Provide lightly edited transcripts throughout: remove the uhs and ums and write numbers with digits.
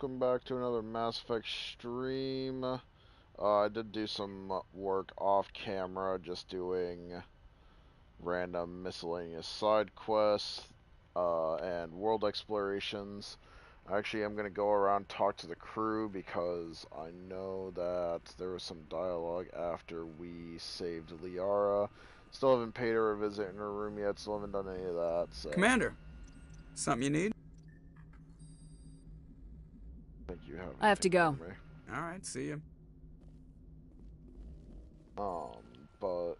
welcome back to another Mass Effect stream. I did do some work off camera, just doing random miscellaneous side quests and world explorations. Actually, I'm going to go around and talk to the crew because I know that there was some dialogue after we saved Liara. Still haven't paid her a visit in her room yet, still haven't done any of that, so... Commander, something you need? I think you have I have to go. Alright, see you. But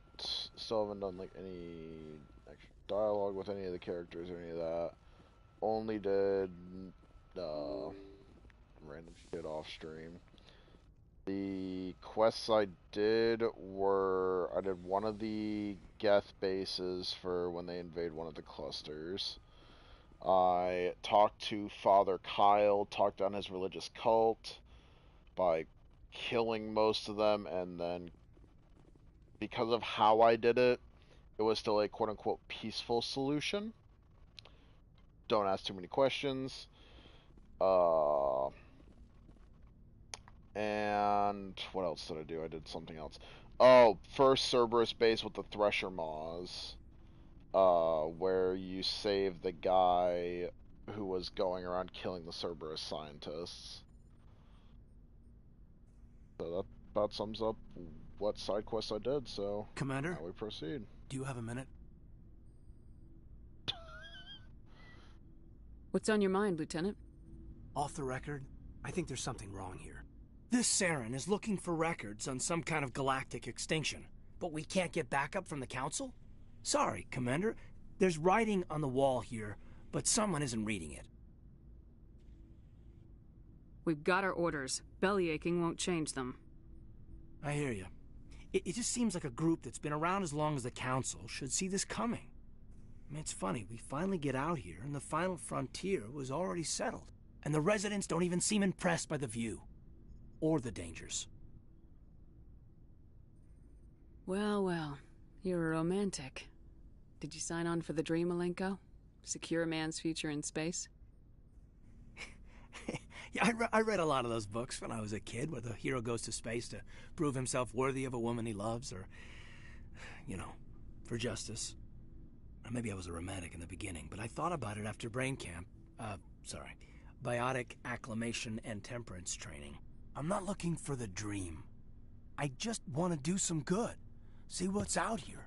still haven't done like any extra dialogue with any of the characters or any of that. Only did random shit off stream. The quests I did were I did one of the Geth bases for when they invade one of the clusters. I talked to Father Kyle, talked down his religious cult by killing most of them, and then because of how I did it, it was still a quote-unquote peaceful solution. Don't ask too many questions. And what else did I do? I did something else. Oh, first Cerberus base with the Thresher Maws, where you save the guy who was going around killing the Cerberus scientists. So that about sums up what side quests I did, so... Commander? Now we proceed. Do you have a minute? What's on your mind, Lieutenant? Off the record, I think there's something wrong here. This Saren is looking for records on some kind of galactic extinction, but we can't get backup from the Council? Sorry, Commander. There's writing on the wall here, but someone isn't reading it. We've got our orders. Belly aching won't change them. I hear you. It just seems like a group that's been around as long as the Council should see this coming. I mean, it's funny, we finally get out here, and the final frontier was already settled. And the residents don't even seem impressed by the view. Or the dangers. Well, well. You're a romantic. Did you sign on for the dream, Malenko? Secure a man's future in space? Yeah, I read a lot of those books when I was a kid, where the hero goes to space to prove himself worthy of a woman he loves, or, you know, for justice. Or maybe I was a romantic in the beginning, but I thought about it after brain camp. Biotic acclimation and temperance training. I'm not looking for the dream. I just want to do some good. See what's out here.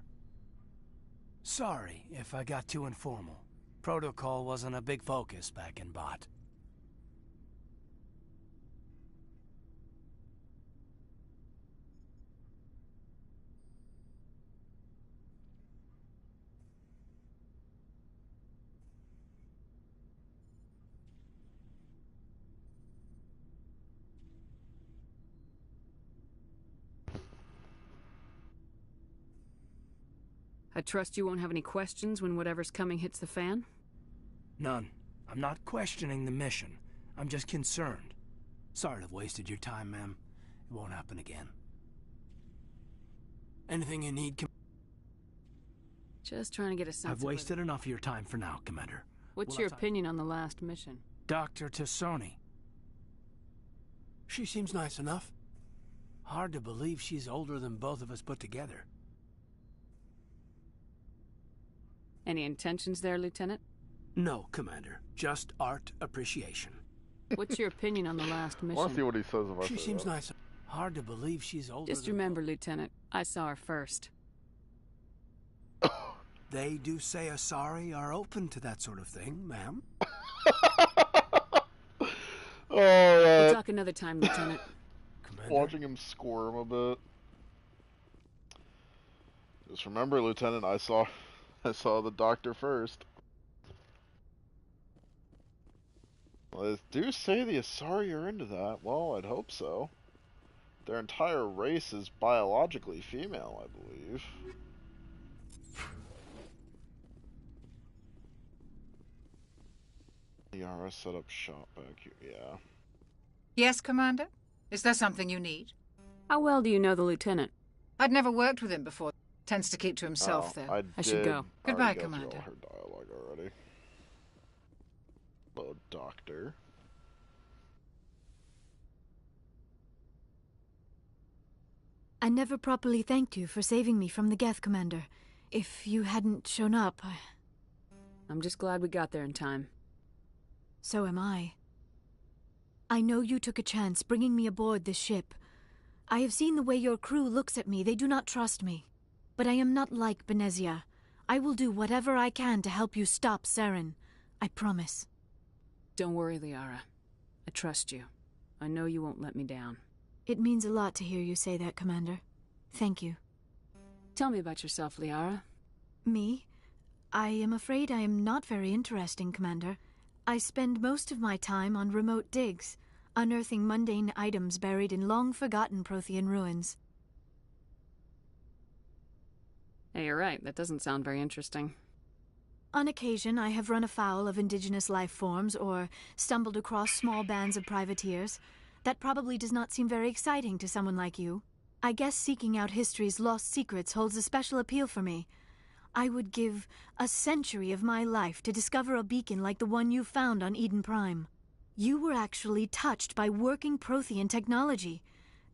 Sorry if I got too informal. Protocol wasn't a big focus back in Bot. I trust you won't have any questions when whatever's coming hits the fan? None. I'm not questioning the mission. I'm just concerned. Sorry to have wasted your time, ma'am. It won't happen again. Anything you need, Just trying to get a sense I've wasted enough of your time for now, Commander. What's your opinion on the last mission? Dr. Tassoni. She seems nice enough. Hard to believe she's older than both of us put together. Any intentions there, Lieutenant? No, Commander. Just art appreciation. What's your opinion on the last I want to see mission? what he says about She seems nice. Hard to believe she's older Just than remember, Lieutenant, I saw her first. They do say Asari are open to that sort of thing, ma'am. We'll talk another time, Lieutenant. Commander? Watching him squirm a bit. Just remember, Lieutenant, I saw the doctor first. Well, they do say the Asari are into that. Well, I'd hope so. Their entire race is biologically female, I believe. Liara set up shop back here, yeah. Yes, Commander? Is there something you need? How well do you know the Lieutenant? I'd never worked with him before. Tends to keep to himself, though. I should go. Goodbye, go through Commander. all her dialogue already. Hello, Doctor. I never properly thanked you for saving me from the Geth, Commander. If you hadn't shown up, I'm just glad we got there in time. So am I. I know you took a chance bringing me aboard this ship. I have seen the way your crew looks at me. They do not trust me. But I am not like Benezia. I will do whatever I can to help you stop Saren. I promise. Don't worry, Liara. I trust you. I know you won't let me down. It means a lot to hear you say that, Commander. Thank you. Tell me about yourself, Liara. Me? I am afraid I am not very interesting, Commander. I spend most of my time on remote digs, unearthing mundane items buried in long-forgotten Prothean ruins. Hey, you're right. That doesn't sound very interesting. On occasion, I have run afoul of indigenous life forms or stumbled across small bands of privateers. That probably does not seem very exciting to someone like you. I guess seeking out history's lost secrets holds a special appeal for me. I would give a century of my life to discover a beacon like the one you found on Eden Prime. You were actually touched by working Prothean technology.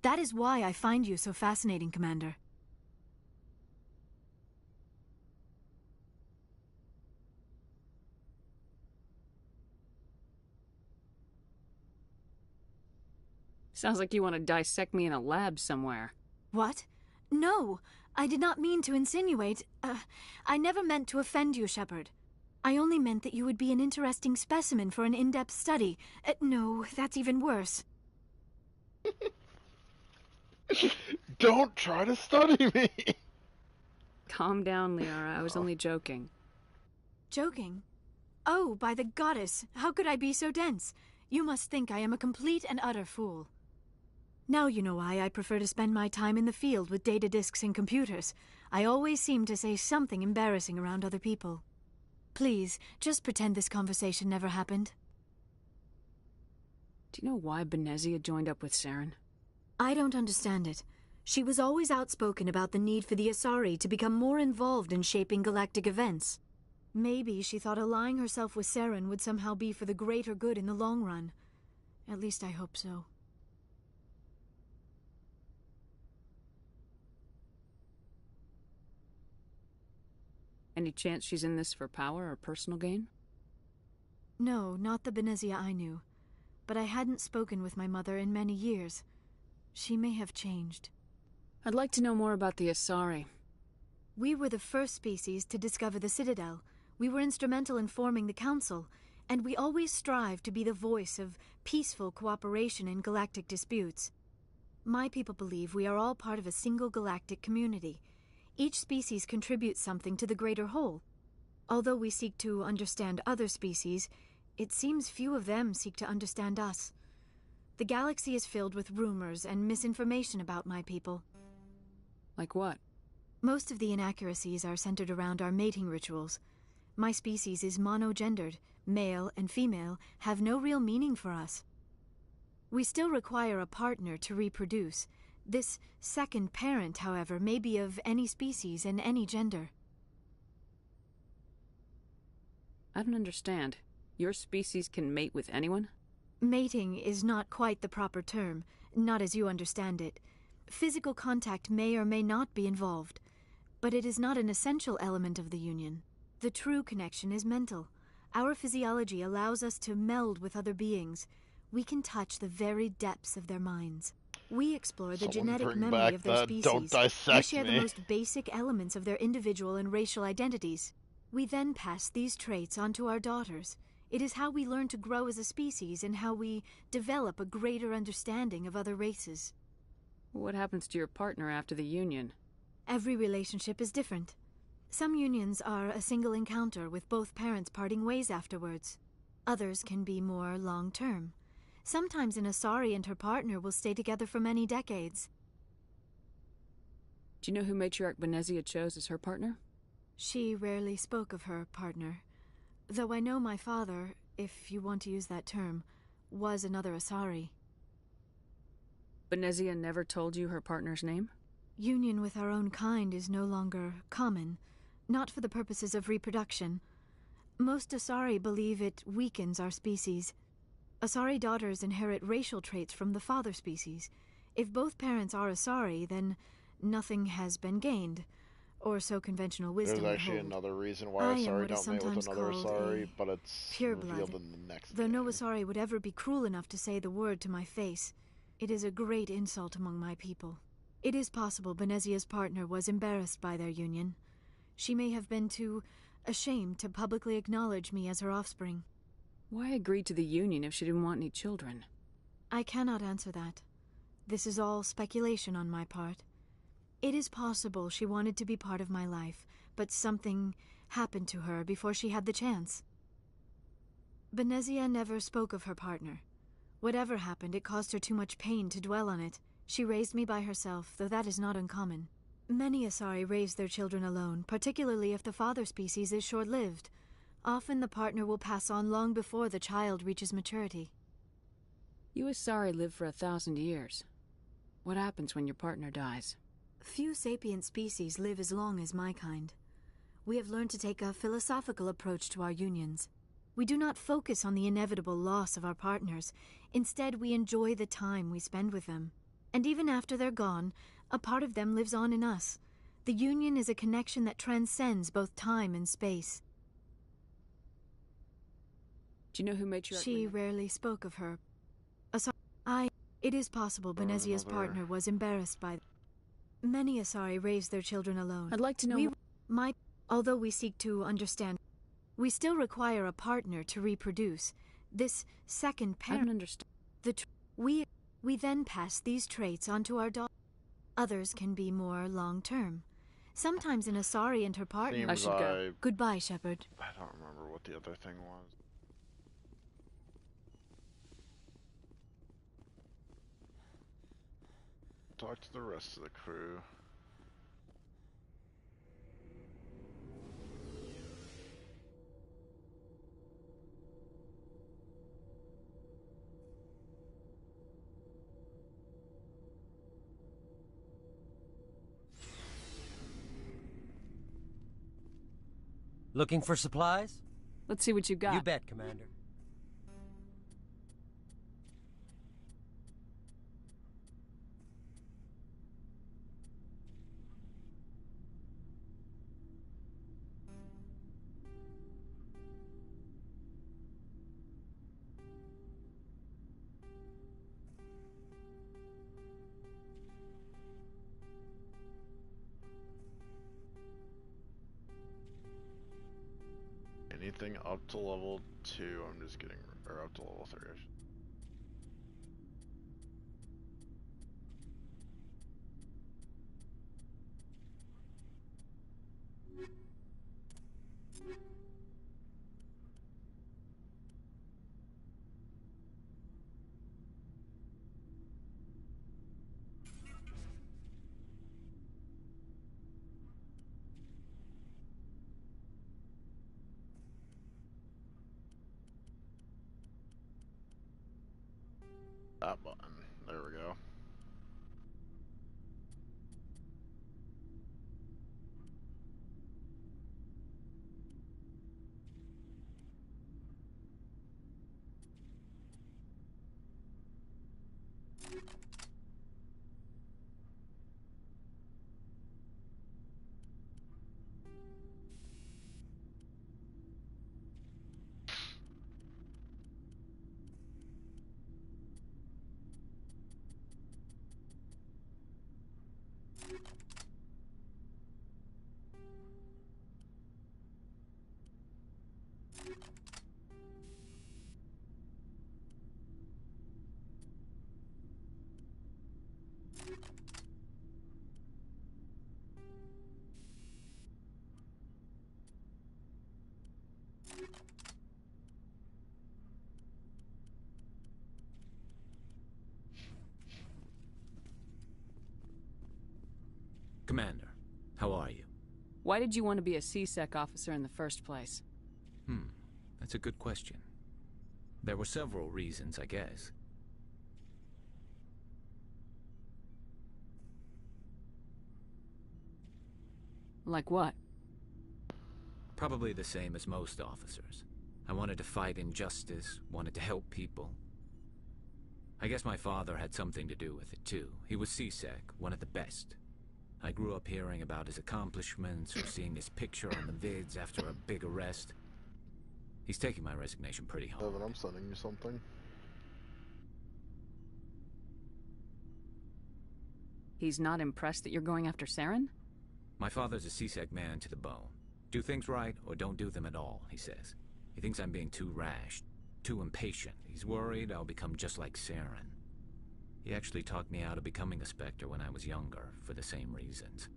That is why I find you so fascinating, Commander. Sounds like you want to dissect me in a lab somewhere. What? No, I did not mean to insinuate. I never meant to offend you, Shepard. I only meant that you would be an interesting specimen for an in-depth study. No, that's even worse. Don't try to study me! Calm down, Liara. I was only joking. Joking? Oh, by the goddess, how could I be so dense? You must think I am a complete and utter fool. Now you know why I prefer to spend my time in the field with data disks and computers. I always seem to say something embarrassing around other people. Please, just pretend this conversation never happened. Do you know why Benezia joined up with Saren? I don't understand it. She was always outspoken about the need for the Asari to become more involved in shaping galactic events. Maybe she thought allying herself with Saren would somehow be for the greater good in the long run. At least I hope so. Any chance she's in this for power or personal gain? No, not the Benezia I knew. But I hadn't spoken with my mother in many years. She may have changed. I'd like to know more about the Asari. We were the first species to discover the Citadel. We were instrumental in forming the Council, and we always strive to be the voice of peaceful cooperation in galactic disputes. My people believe we are all part of a single galactic community. Each species contributes something to the greater whole. Although we seek to understand other species, it seems few of them seek to understand us. The galaxy is filled with rumors and misinformation about my people. Like what? Most of the inaccuracies are centered around our mating rituals. My species is monogendered. Male and female have no real meaning for us. We still require a partner to reproduce. This second parent, however, may be of any species and any gender. I don't understand. Your species can mate with anyone? Mating is not quite the proper term, not as you understand it. Physical contact may or may not be involved, but it is not an essential element of the union. The true connection is mental. Our physiology allows us to meld with other beings. We can touch the very depths of their minds. We explore the genetic memory of their species. Don't dissect we share me. the most basic elements of their individual and racial identities. We then pass these traits on to our daughters. It is how we learn to grow as a species and how we develop a greater understanding of other races. What happens to your partner after the union? Every relationship is different. Some unions are a single encounter with both parents parting ways afterwards. Others can be more long-term. Sometimes an Asari and her partner will stay together for many decades. Do you know who Matriarch Benezia chose as her partner? She rarely spoke of her partner. Though I know my father, if you want to use that term, was another Asari. Benezia never told you her partner's name? Union with our own kind is no longer common, not for the purposes of reproduction. Most Asari believe it weakens our species. Asari daughters inherit racial traits from the father species. If both parents are Asari, then nothing has been gained, or so conventional wisdom There's would actually hold. another reason why I am Asari what is don't mate with sometimes another called Asari, a but it's pureblood. revealed in the next Though game. no Asari would ever be cruel enough to say the word to my face, it is a great insult among my people. It is possible Benezia's partner was embarrassed by their union. She may have been too ashamed to publicly acknowledge me as her offspring. Why agree to the union if she didn't want any children? I cannot answer that. This is all speculation on my part. It is possible she wanted to be part of my life, but something happened to her before she had the chance. Benezia never spoke of her partner. Whatever happened, it caused her too much pain to dwell on it. She raised me by herself, though that is not uncommon. Many Asari raise their children alone, particularly if the father species is short-lived. Often the partner will pass on long before the child reaches maturity. You Asari live for 1,000 years. What happens when your partner dies? Few sapient species live as long as my kind. We have learned to take a philosophical approach to our unions. We do not focus on the inevitable loss of our partners. Instead, we enjoy the time we spend with them. And even after they're gone, a part of them lives on in us. The union is a connection that transcends both time and space. Do you know who Matriarch She Renegon- rarely spoke of her. It is possible Benezia's partner was embarrassed by. Many Asari raise their children alone. I'd like to know. Although we seek to understand, we still require a partner to reproduce. This second I don't parent. understand. We then pass these traits onto our daughter. Others can be more long-term. Sometimes an Asari and her partner. Seems I should go. Goodbye, Shepard. I don't remember what the other thing was. Talk to the rest of the crew. Looking for supplies? Let's see what you got. You bet, Commander. Anything up to level 2, I'm just getting, or up to level 3. That button. There we go. Commander, how are you? Why did you want to be a C-Sec officer in the first place? That's a good question. There were several reasons, I guess. Like what? Probably the same as most officers. I wanted to fight injustice, wanted to help people. I guess my father had something to do with it too. He was C-Sec, one of the best. I grew up hearing about his accomplishments or seeing his picture on the vids after a big arrest. He's taking my resignation pretty hard. Evan, I'm sending you something. He's not impressed that you're going after Saren? My father's a CSEC man to the bone. Do things right or don't do them at all, he says. He thinks I'm being too rash, too impatient. He's worried I'll become just like Saren. He actually talked me out of becoming a Spectre when I was younger, for the same reasons.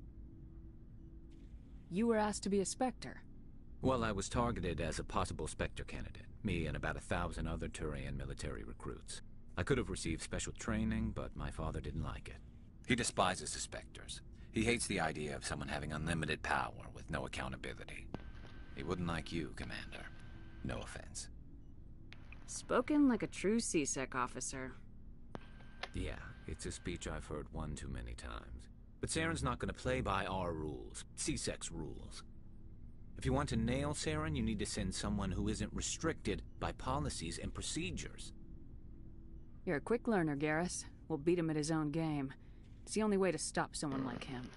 You were asked to be a Spectre? Well, I was targeted as a possible Spectre candidate, me and about 1,000 other Turian military recruits. I could have received special training, but my father didn't like it. He despises the Spectres. He hates the idea of someone having unlimited power with no accountability. He wouldn't like you, Commander. No offense. Spoken like a true CSEC officer. Yeah, it's a speech I've heard one too many times. But Saren's not going to play by our rules, CSEC's rules. If you want to nail Saren, you need to send someone who isn't restricted by policies and procedures. You're a quick learner, Garrus. We'll beat him at his own game. It's the only way to stop someone like him.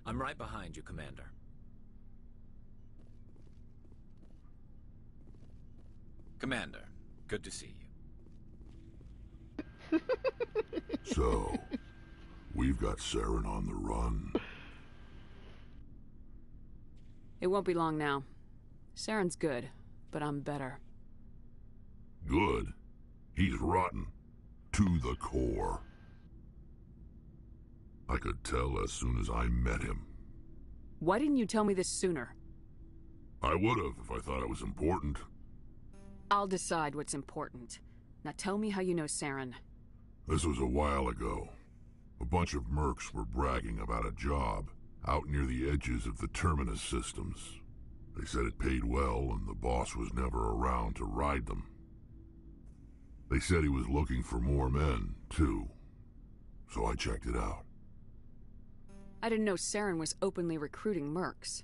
I'm right behind you, Commander. Commander, good to see you. So, we've got Saren on the run. It won't be long now. Saren's good, but I'm better. Good? He's rotten. To the core. I could tell as soon as I met him. Why didn't you tell me this sooner? I would've if I thought it was important. I'll decide what's important. Now tell me how you know Saren. This was a while ago. A bunch of mercs were bragging about a job out near the edges of the Terminus systems. They said it paid well and the boss was never around to ride them. They said he was looking for more men, too. So I checked it out. I didn't know Saren was openly recruiting mercs.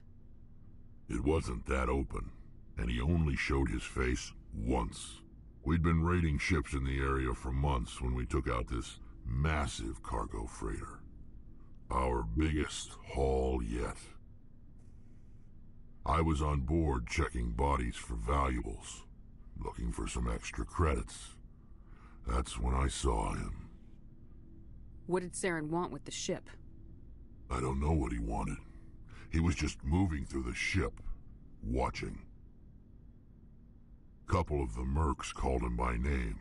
It wasn't that open, and he only showed his face once. We'd been raiding ships in the area for months when we took out this massive cargo freighter. Our biggest haul yet. I was on board checking bodies for valuables, looking for some extra credits. That's when I saw him. What did Saren want with the ship? I don't know what he wanted. He was just moving through the ship, watching. Couple of the mercs called him by name,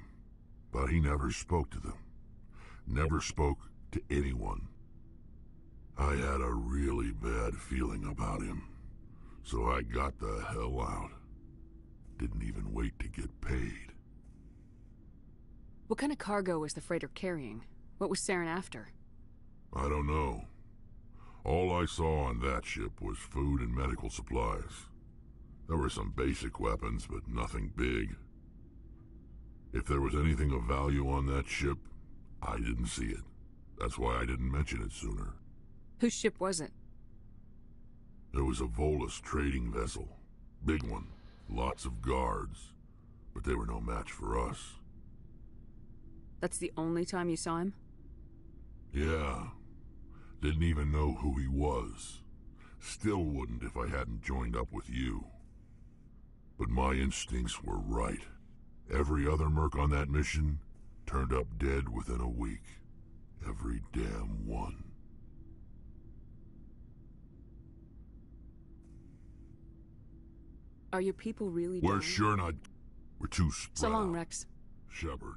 but he never spoke to them. Never spoke to anyone. I had a really bad feeling about him, so I got the hell out. Didn't even wait to get paid. What kind of cargo was the freighter carrying? What was Saren after? I don't know. All I saw on that ship was food and medical supplies. There were some basic weapons, but nothing big. If there was anything of value on that ship, I didn't see it. That's why I didn't mention it sooner. Whose ship was it? It was a Volus trading vessel. Big one. Lots of guards. But they were no match for us. That's the only time you saw him? Yeah. Didn't even know who he was. Still wouldn't if I hadn't joined up with you. But my instincts were right. Every other merc on that mission turned up dead within a week. Every damn one. Are your people really We're dying? sure not... We're too spread So long, out. Rex. Shepard.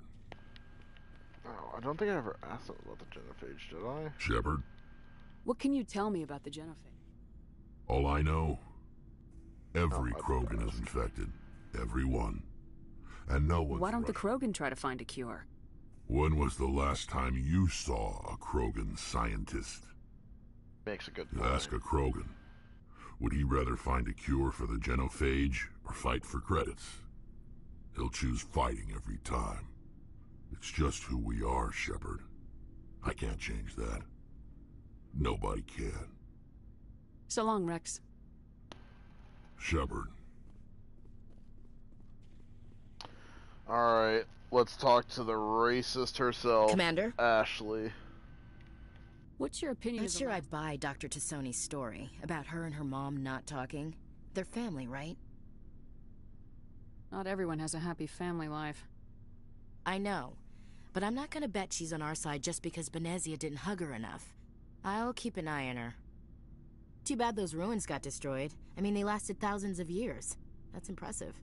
Oh, I don't think I ever asked him about the genophage, did I? Shepard. What can you tell me about the genophage? All I know... Every I Krogan didn't is ask. infected. Every one. And no one's Why don't the rushing. Krogan try to find a cure? When was the last time you saw a Krogan scientist? Makes a good You point. ask a Krogan. Would he rather find a cure for the genophage or fight for credits? He'll choose fighting every time. It's just who we are, Shepard. I can't change that. Nobody can. So long, Rex. Shepard. Alright, let's talk to the racist herself, Commander? Ashley. What's your opinion Not of the sure I last... buy Dr. Tassoni's story about her and her mom not talking. They're family, right? Not everyone has a happy family life. I know. But I'm not gonna bet she's on our side just because Benezia didn't hug her enough. I'll keep an eye on her. Too bad those ruins got destroyed. I mean, they lasted thousands of years. That's impressive.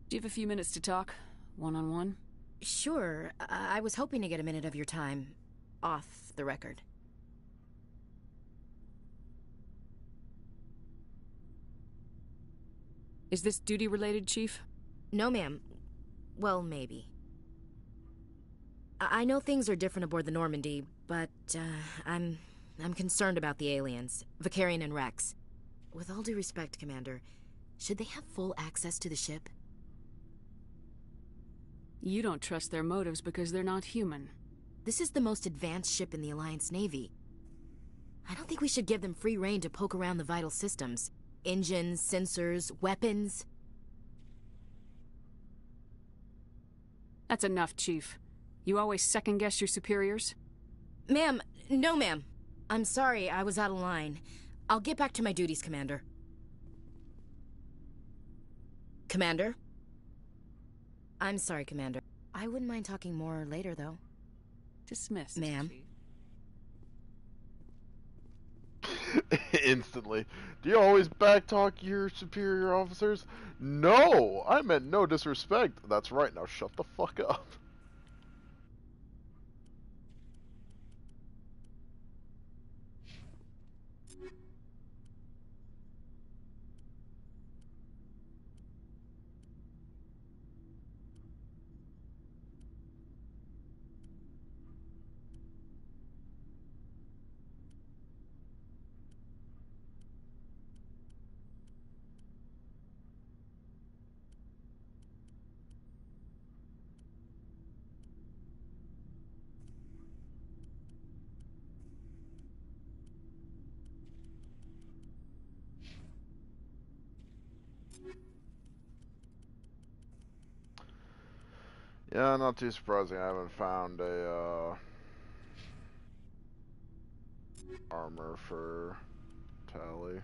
Do you have a few minutes to talk? One-on-one? Sure. I was hoping to get a minute of your time. Off the record. Is this duty-related, Chief? No, ma'am. Well, maybe. I know things are different aboard the Normandy, but, I'm concerned about the aliens, Vicarian and Rex. With all due respect, Commander, should they have full access to the ship? You don't trust their motives because they're not human. This is the most advanced ship in the Alliance Navy. I don't think we should give them free rein to poke around the vital systems. Engines, sensors, weapons. That's enough, Chief. You always second-guess your superiors? Ma'am, no ma'am. I'm sorry, I was out of line. I'll get back to my duties, Commander. Commander? I'm sorry, Commander. I wouldn't mind talking more later, though. Dismissed, Ma'am. Instantly. Do you always backtalk your superior officers? No! I meant no disrespect. That's right, now shut the fuck up. Yeah, not too surprising. I haven't found a armor for Tally.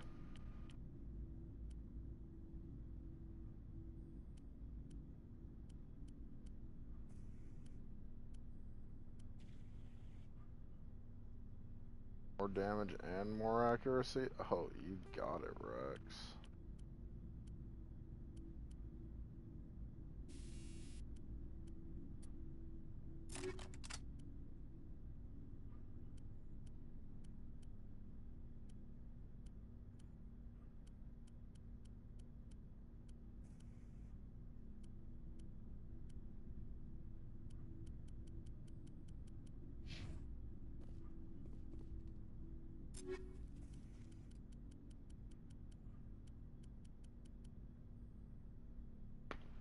More damage and more accuracy? Oh, you got it, Rex.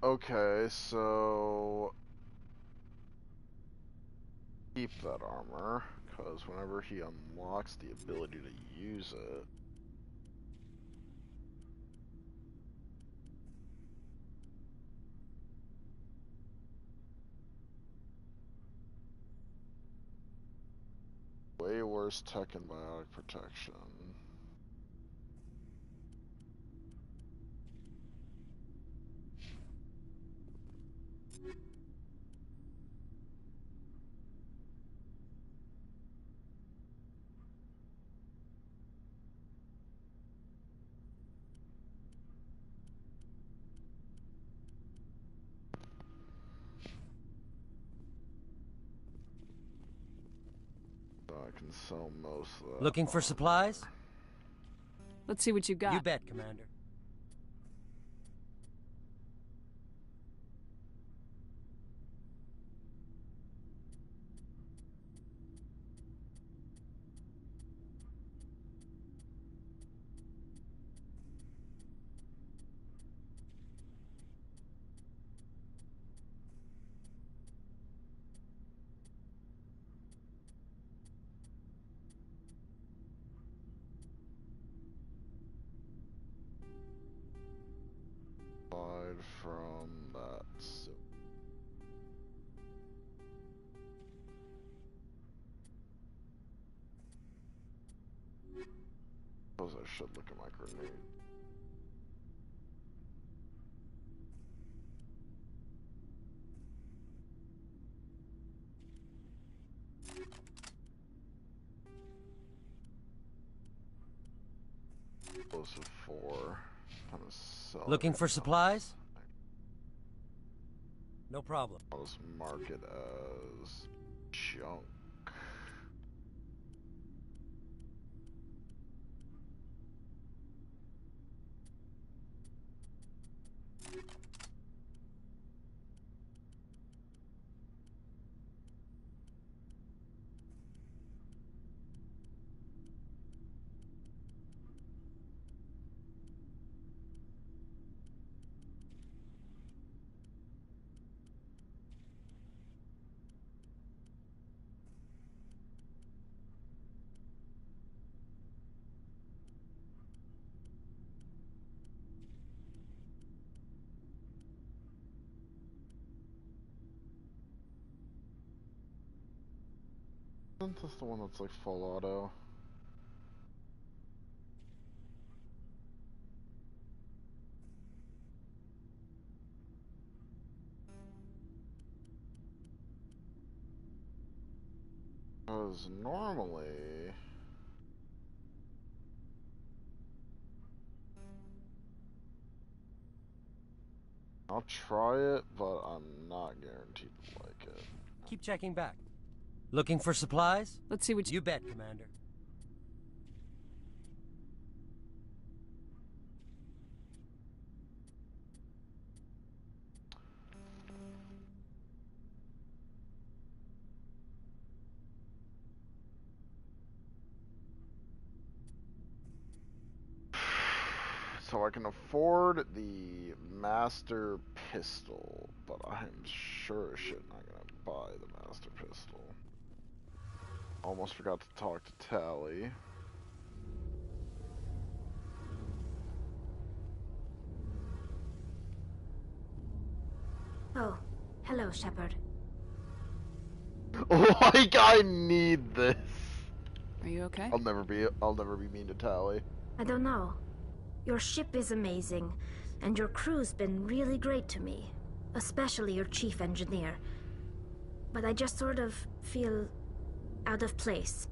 Okay, so keep that armor, because whenever he unlocks the ability to use it, way worse tech and biotic protection. So I can sell most of that. Looking for supplies? Let's see what you got. You bet, Commander. From that. So suppose I should look at my grenade. Explosive 4. Looking for supplies? No problem. I'll just mark it as junk. Isn't this the one that's like full auto? Because normally... I'll try it, but I'm not guaranteed to like it. Keep checking back. Looking for supplies? Let's see what you bet, Commander. So I can afford the Master Pistol, but I'm sure as shit not gonna buy the Master Pistol. Almost forgot to talk to Tally. Oh, hello, Shepard. Like I need this. Are you okay? I'll never be mean to Tally. I don't know. Your ship is amazing, and your crew's been really great to me, especially your chief engineer. But I just sort of feel out of place.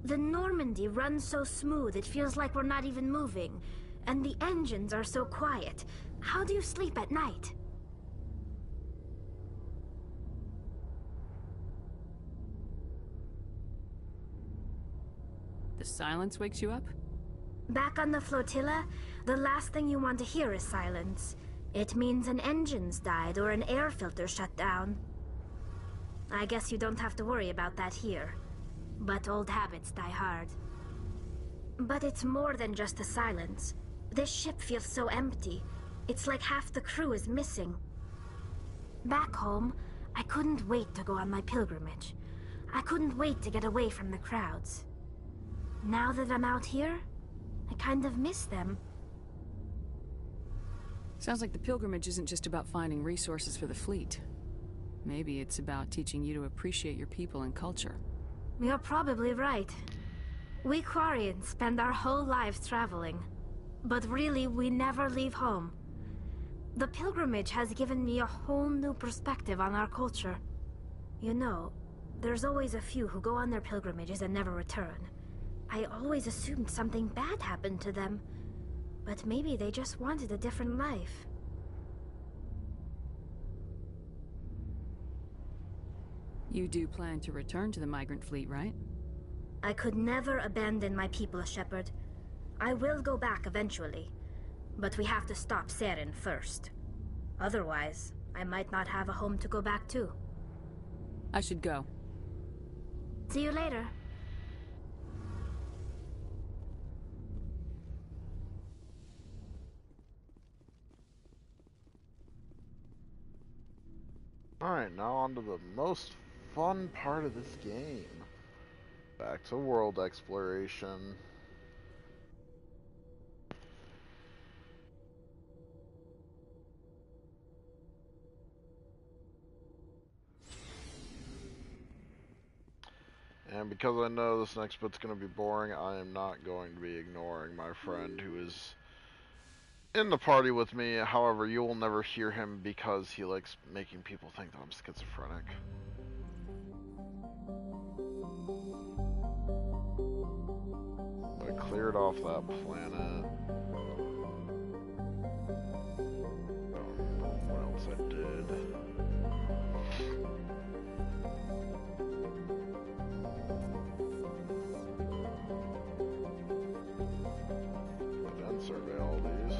The Normandy runs so smooth it feels like we're not even moving, and the engines are so quiet. How do you sleep at night? The silence wakes you up? Back on the flotilla, the last thing you want to hear is silence. It means an engine's died or an air filter shut down. I guess you don't have to worry about that here. But old habits die hard. But it's more than just the silence. This ship feels so empty. It's like half the crew is missing. Back home, I couldn't wait to go on my pilgrimage. I couldn't wait to get away from the crowds. Now that I'm out here, I kind of miss them. Sounds like the pilgrimage isn't just about finding resources for the fleet. Maybe it's about teaching you to appreciate your people and culture. You're probably right. We Quarians spend our whole lives traveling. But really, we never leave home. The pilgrimage has given me a whole new perspective on our culture. You know, there's always a few who go on their pilgrimages and never return. I always assumed something bad happened to them. But maybe they just wanted a different life. You do plan to return to the migrant fleet, right? I could never abandon my people, Shepard. I will go back eventually. But we have to stop Saren first. Otherwise, I might not have a home to go back to. I should go. See you later. Alright, now on to the most fun part of this game. Back to world exploration. And because I know this next bit's going to be boring, I am not going to be ignoring my friend who is in the party with me. However, you will never hear him because he likes making people think that I'm schizophrenic. I cleared off that planet. I don't remember what else I did. Then survey all these.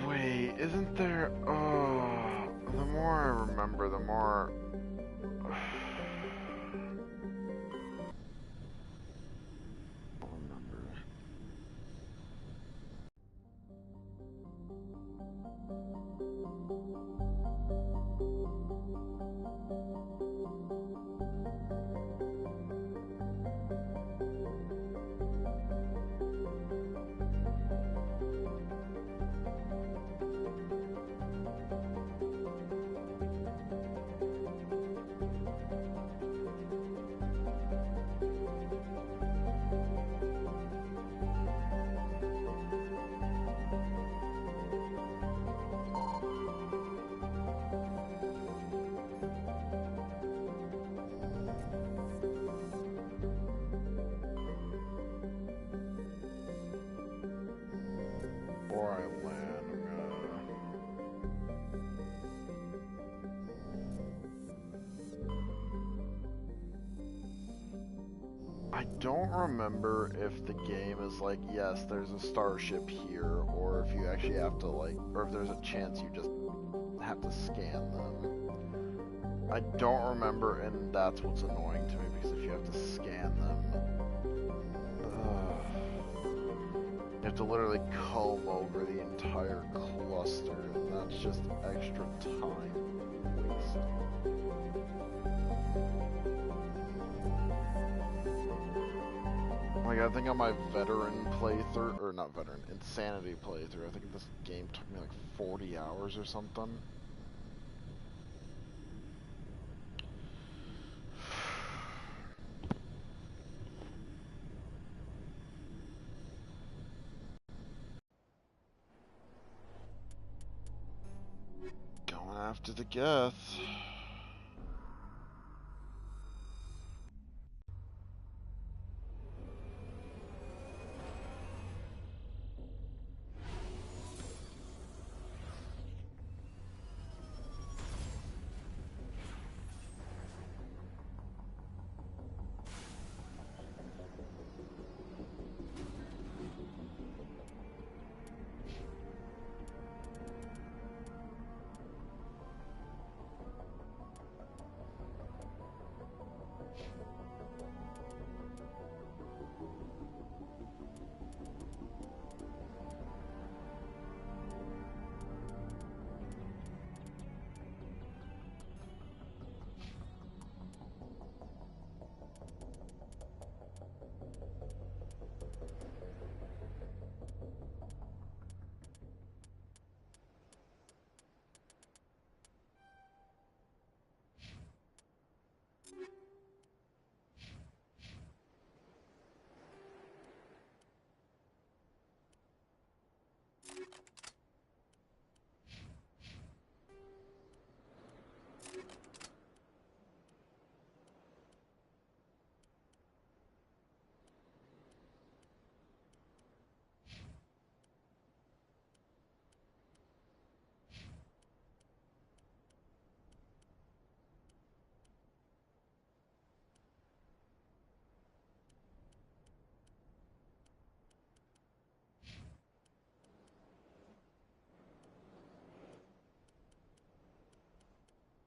Wait, isn't there... Oh, the more I remember, the more... I'll remember. Before I land, I don't remember if the game is like, yes, there's a starship here, or if you actually have to like, or if there's a chance you just have to scan them. I don't remember, and that's what's annoying to me, because if you have to scan them, you have to literally comb over the entire cluster, and that's just extra time wasted. Like, I think on my veteran playthrough, or not veteran, insanity playthrough, I think this game took me like 40 hours or something. Going after the Geth.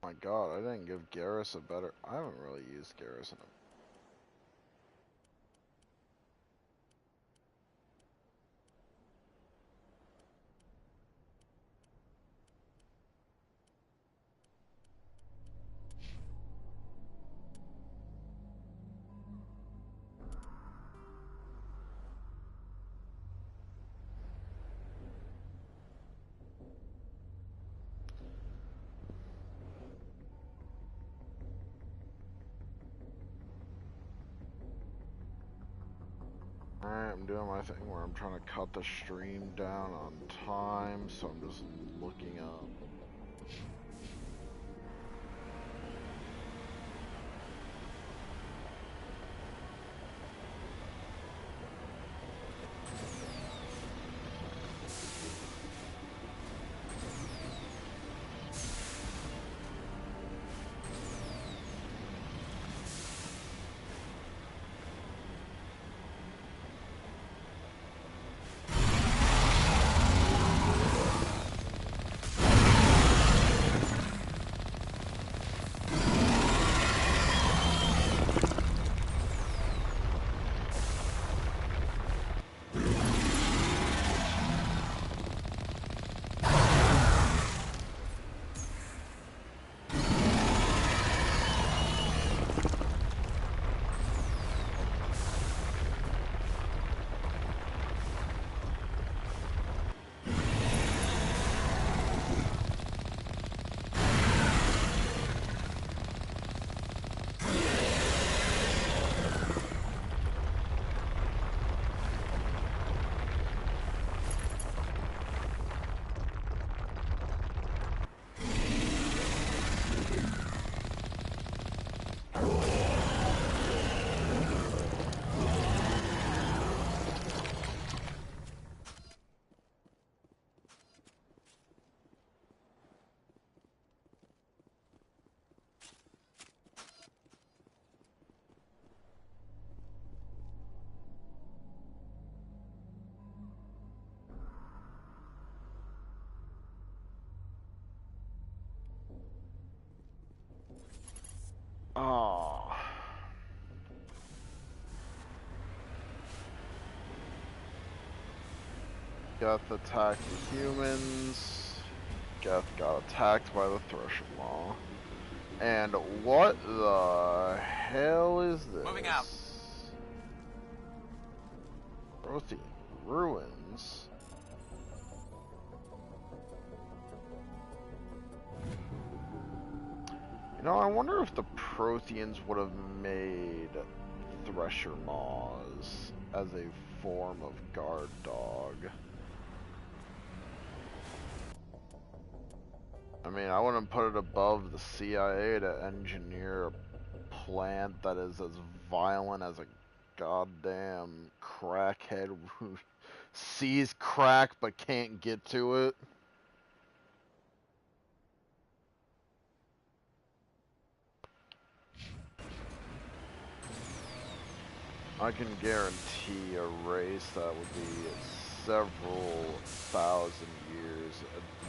My god, I didn't give Garrus a better... I haven't really used Garrus in a... I'm doing my thing where I'm trying to cut the stream down on time, so I'm just looking up. Oh. Geth attacked the humans. Geth got attacked by the Thresher Maw. And what the hell is this? Moving out. Prothean ruins. You know, I wonder if the Protheans would have made Thresher Maws as a form of guard dog. I mean, I wouldn't put it above the CIA to engineer a plant that is as violent as a goddamn crackhead who sees crack but can't get to it. I can guarantee a race that would be several thousand years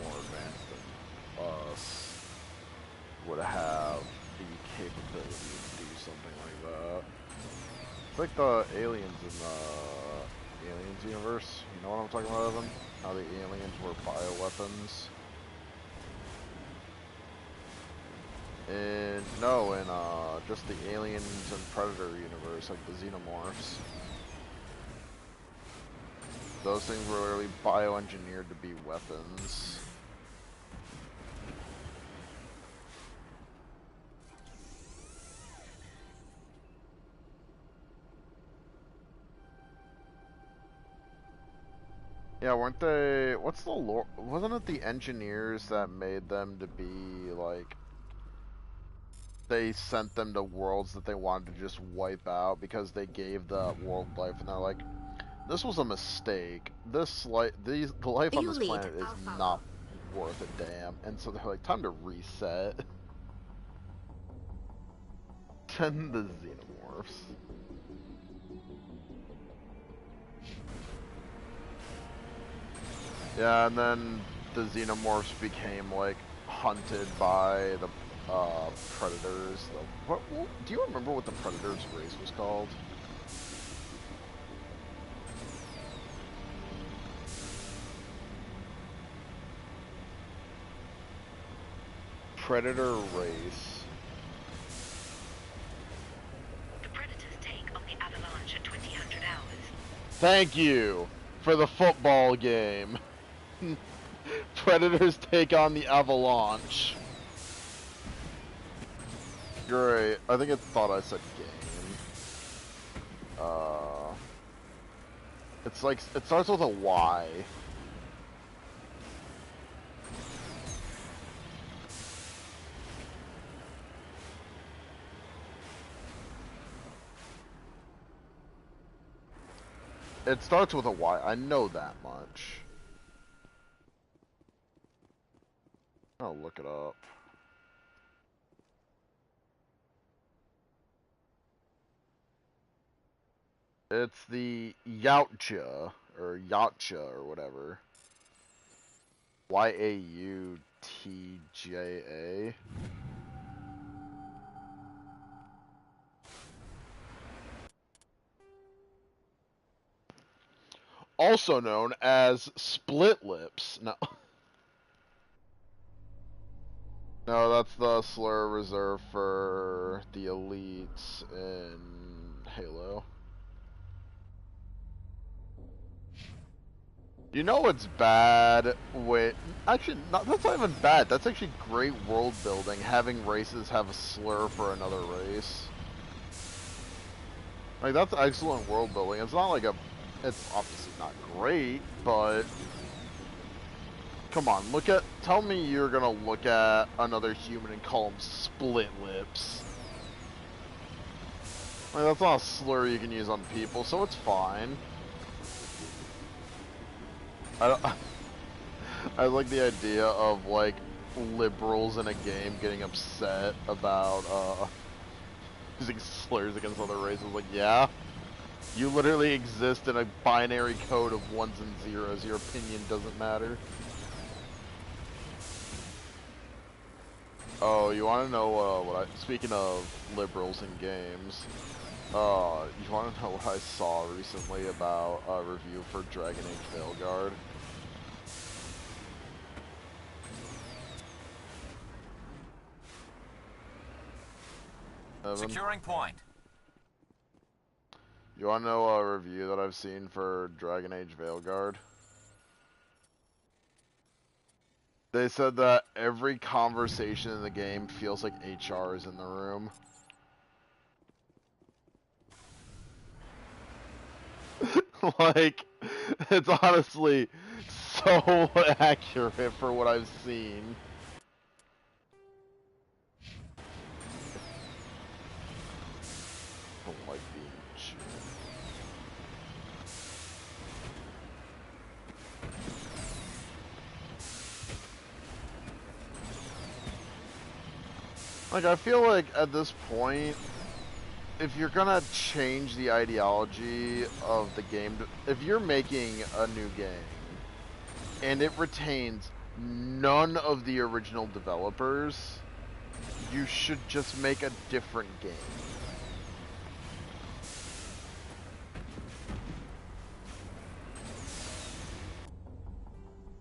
more advanced than us would have the capability to do something like that. It's like the aliens in the Aliens universe. You know what I'm talking about, Evan? How the aliens were bioweapons. No, in just the Aliens and Predator universe, like the Xenomorphs. Those things were literally bioengineered to be weapons. Yeah, weren't they... What's the lore... Wasn't it the engineers that made them to be, like... They sent them to worlds that they wanted to just wipe out because they gave the world life, and they're like, this was a mistake. The life on this planet is not worth a damn. And so they're like, time to reset. Send the Xenomorphs. Yeah, and then the Xenomorphs became, like, hunted by the Predators. Do you remember what the Predators race was called? Predator race. The Predators take on the Avalanche at 2000 hours. Thank you for the football game. Predators take on the Avalanche. Great. I think it thought I said game. It's like, it starts with a Y. It starts with a Y. I know that much. I'll look it up. It's the Yautja, or Yautja, or whatever. Yautja. Also known as split lips. No. No, that's the slur reserved for the elites in Halo. You know what's bad with... Actually, that's not even bad. That's actually great world building, having races have a slur for another race. Like, that's excellent world building. It's not like a... It's obviously not great, but... Come on, look at... Tell me you're gonna look at another human and call them split lips. Like, that's not a slur you can use on people, so it's fine. I like the idea of, like, liberals in a game getting upset about, using slurs against other races. Like, yeah, you literally exist in a binary code of ones and zeros. Your opinion doesn't matter. Oh, you want to know, speaking of liberals in games, you want to know what I saw recently about a review for Dragon Age Veilguard? Securing point. You want to know a review that I've seen for Dragon Age Veilguard? They said that every conversation in the game feels like HR is in the room. Like, it's honestly so accurate for what I've seen. I don't like being cheated. Like, I feel like at this point, if you're gonna change the ideology of the game, if you're making a new game and it retains none of the original developers, you should just make a different game.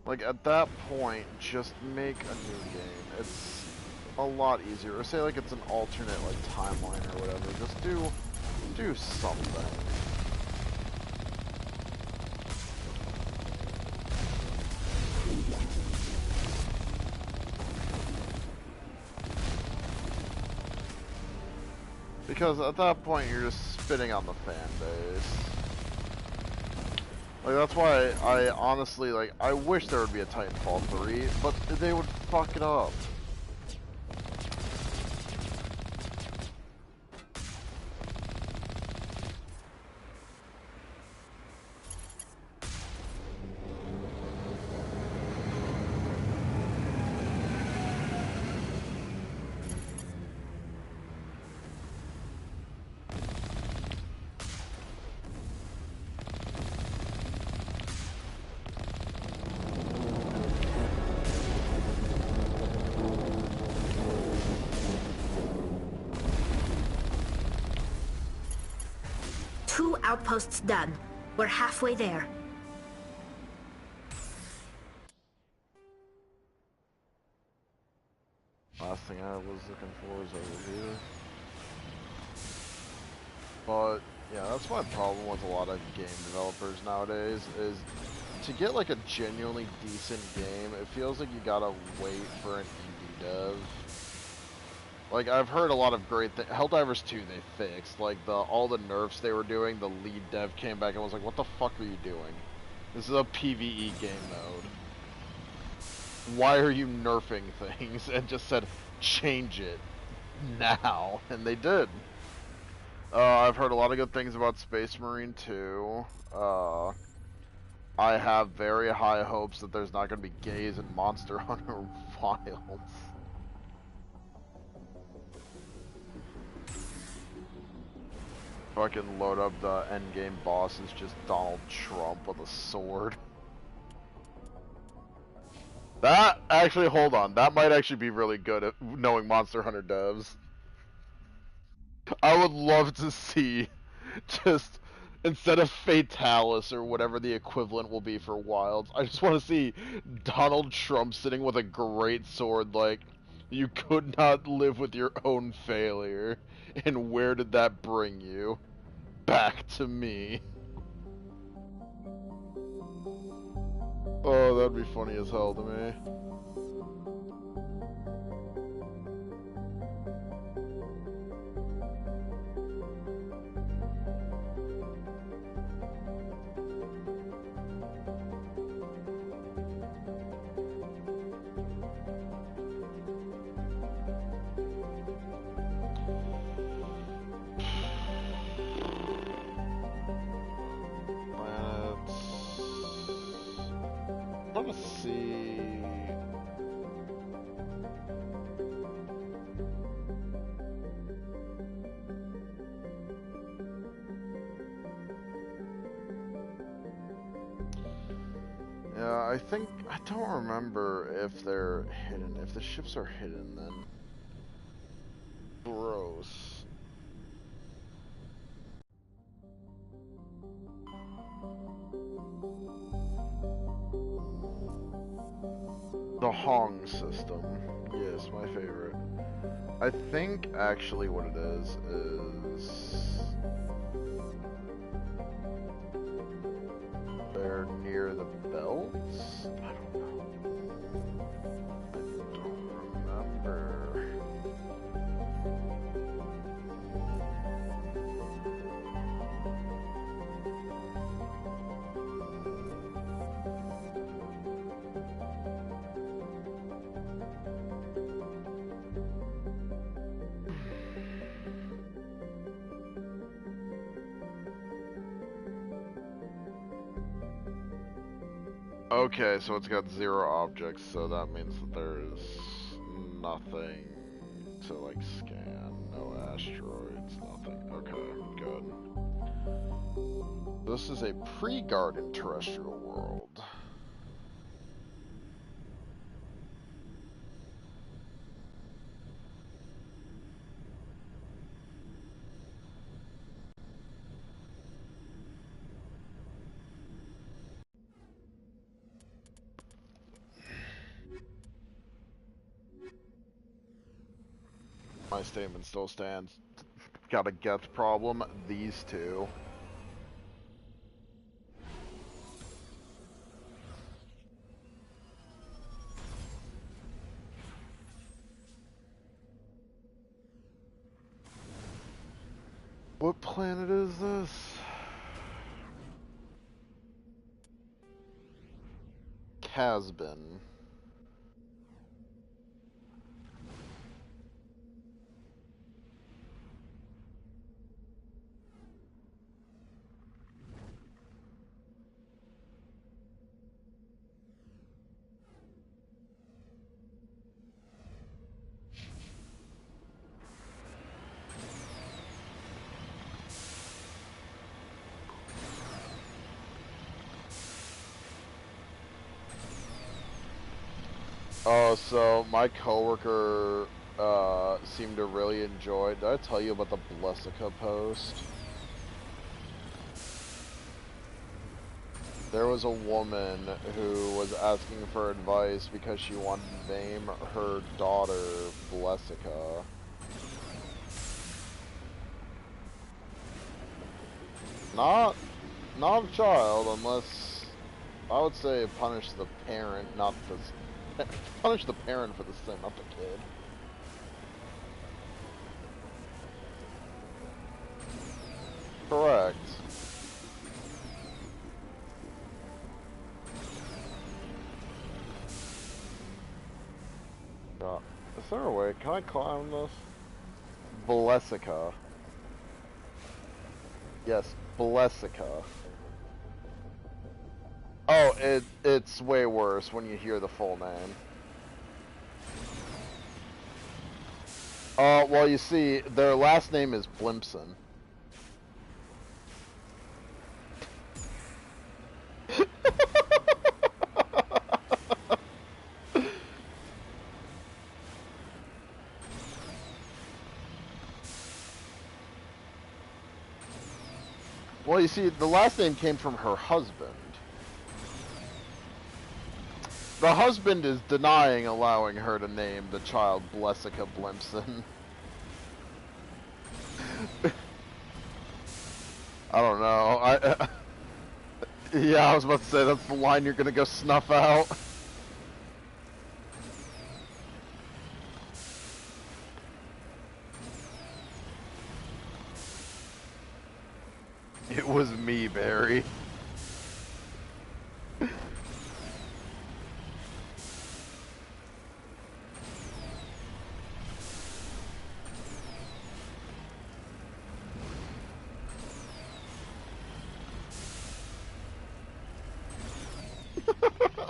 Like, at that point, just make a new game. It's a lot easier. Or say, like, it's an alternate, like, timeline or whatever. Just do something. Because at that point, you're just spitting on the fan base. Like, that's why I honestly, like, I wish there would be a Titanfall 3, but they would fuck it up. Outposts done. We're halfway there. Last thing I was looking for is over here. But, yeah, that's my problem with a lot of game developers nowadays, is to get, like, a genuinely decent game, it feels like you gotta wait for an indie dev. Like, I've heard a lot of great things. Helldivers 2 they fixed. Like, all the nerfs they were doing, the lead dev came back and was like, what the fuck are you doing? This is a PvE game mode. Why are you nerfing things? And just said, change it. Now. And they did. I've heard a lot of good things about Space Marine 2. I have very high hopes that there's not going to be gays in Monster Hunter Wilds. Fucking load up the endgame boss is just Donald Trump with a sword. That, actually, hold on. That might actually be really good at knowing Monster Hunter devs. I would love to see just, instead of Fatalis or whatever the equivalent will be for Wilds, I just want to see Donald Trump sitting with a great sword like, you could not live with your own failure, and where did that bring you? Back to me. Oh, that'd be funny as hell to me. Let's see. Yeah, I think, I don't remember if they're hidden. If the ships are hidden, then gross. The Hong system. Yes, my favorite. I think actually what it is they're near the belts? I don't know. I don't remember. Okay, so it's got 0 objects, so that means that there's nothing to, like, scan. No asteroids, nothing. Okay, good. This is a pre-garden terrestrial world. My statement still stands. Got a Geth problem, these two. What planet is this? Casbin. Oh, so my coworker seemed to really enjoy. Did I tell you about the Blessica post? There was a woman who was asking for advice because she wanted to name her daughter Blessica. Not a child, unless I would say punish the parent, not the punish the parent for the sin, not the kid. wait. Can I climb this? Blessica. Yes, Blessica. Oh, it's way worse when you hear the full name. Well, you see, their last name is Blimpson. Well, you see, the last name came from her husband. The husband is denying allowing her to name the child Blessica Blimpson. I don't know. Yeah, I was about to say, that's the line you're gonna go snuff out. It was me, Barry.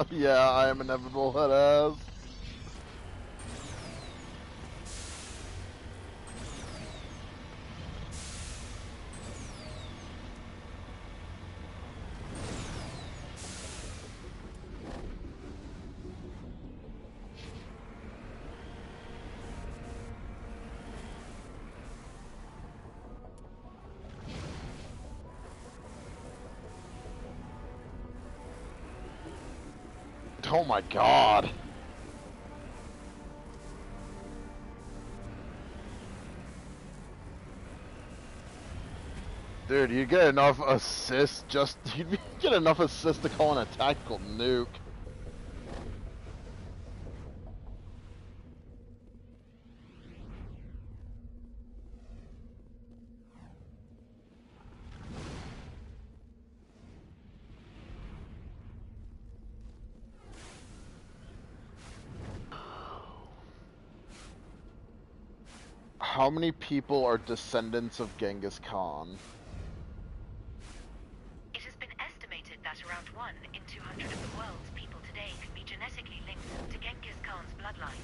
Yeah, I am inevitable head ass. Oh my god. Dude, you get enough assists you get enough assists to call in a tactical nuke. How many people are descendants of Genghis Khan? It has been estimated that around 1 in 200 of the world's people today can be genetically linked to Genghis Khan's bloodline.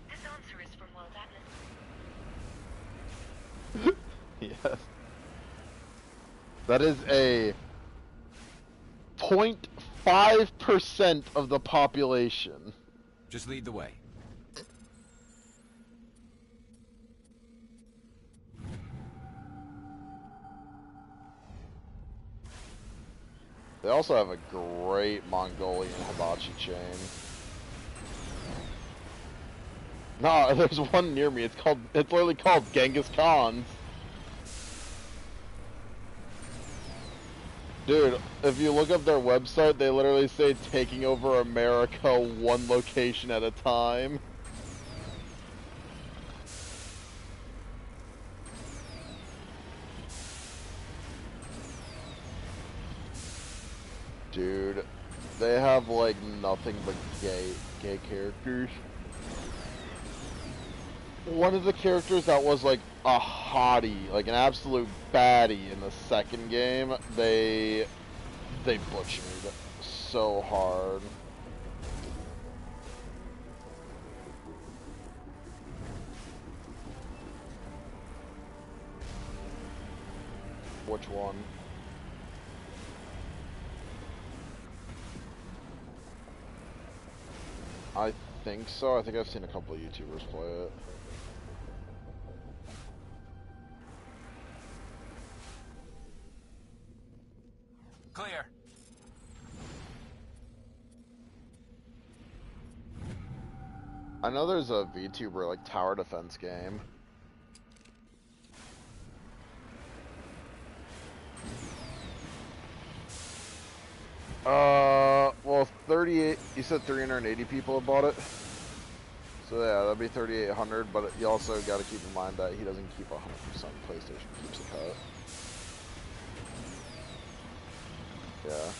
This answer is from World Atlas. Yes. That is a 0.5% of the population. Just lead the way. They also have a great Mongolian hibachi chain. Nah, there's one near me. It's literally called Genghis Khan's. Dude, if you look up their website, they literally say taking over America one location at a time. Dude, they have like nothing but gay characters. One of the characters that was like a hottie, like an absolute baddie in the second game, they butchered so hard. Which one? I think so. I think I've seen a couple of YouTubers play it. Clear. I know there's a VTuber like tower defense game. Well, 38, you said 380 people have bought it? So yeah, that'd be 3,800, but you also gotta keep in mind that he doesn't keep 100%, PlayStation keeps a cut. Yeah.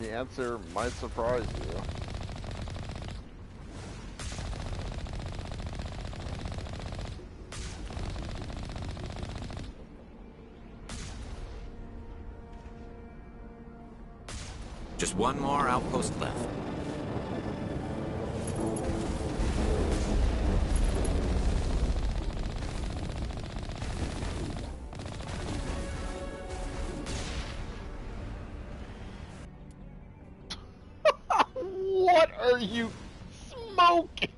The answer might surprise you. Just one more outpost left. What are you smoking?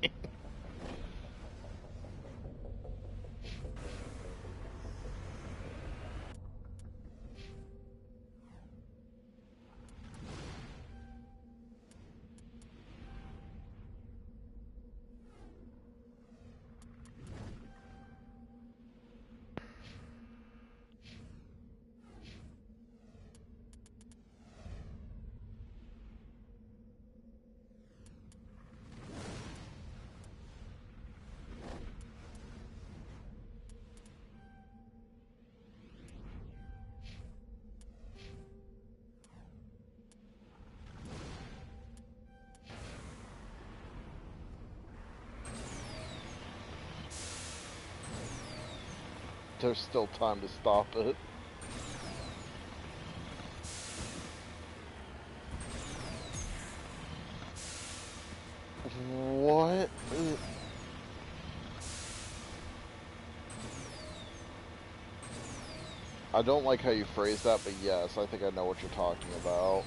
There's still time to stop it. What? I don't like how you phrase that, but yes, I think I know what you're talking about.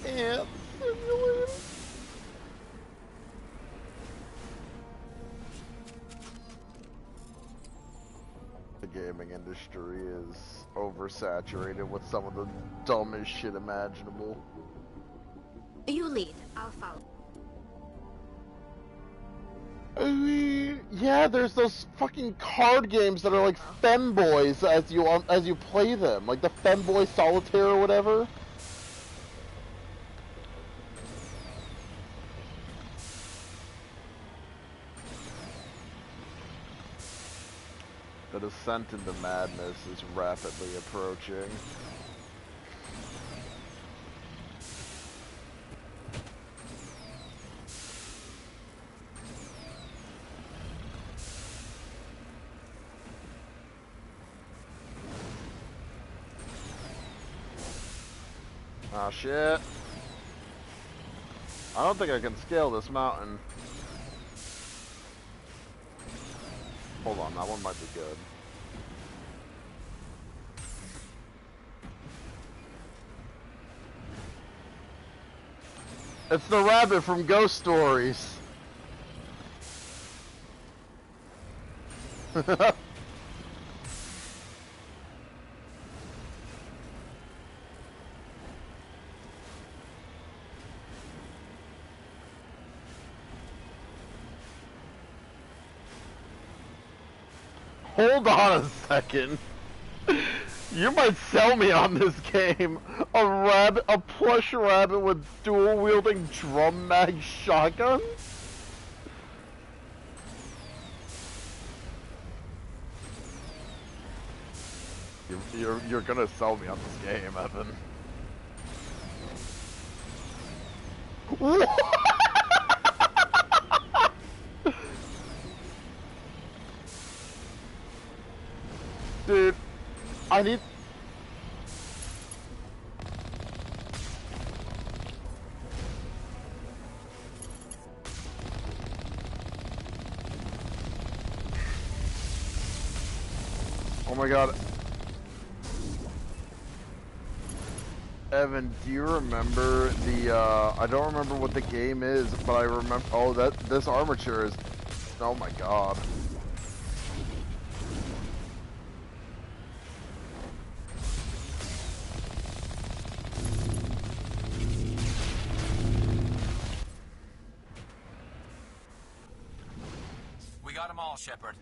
Ant simulator. The gaming industry is oversaturated with some of the dumbest shit imaginable. You lead. I'll follow. I mean, yeah, there's those fucking card games that are like femboys as you play them, like the femboy solitaire or whatever. The descent into madness is rapidly approaching. Ah, shit. I don't think I can scale this mountain. Hold on, that one might be good. It's the rabbit from Ghost Stories. Hold on a second. You might sell me on this game. A plush rabbit with dual-wielding drum mag shotguns? You're gonna sell me on this game, Evan. What? Dude, I need... Oh my god. Evan, do you remember the, I don't remember what the game is, but I remember... Oh, this armature is... Oh my god. them all, Shepard.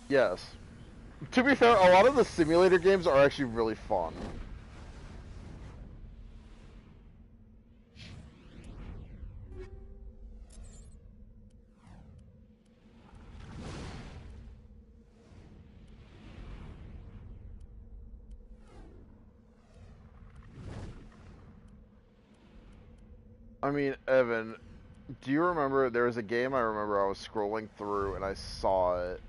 Yes. To be fair, a lot of the simulator games are actually really fun. I mean, Evan, do you remember there was a game I remember I was scrolling through and I saw it,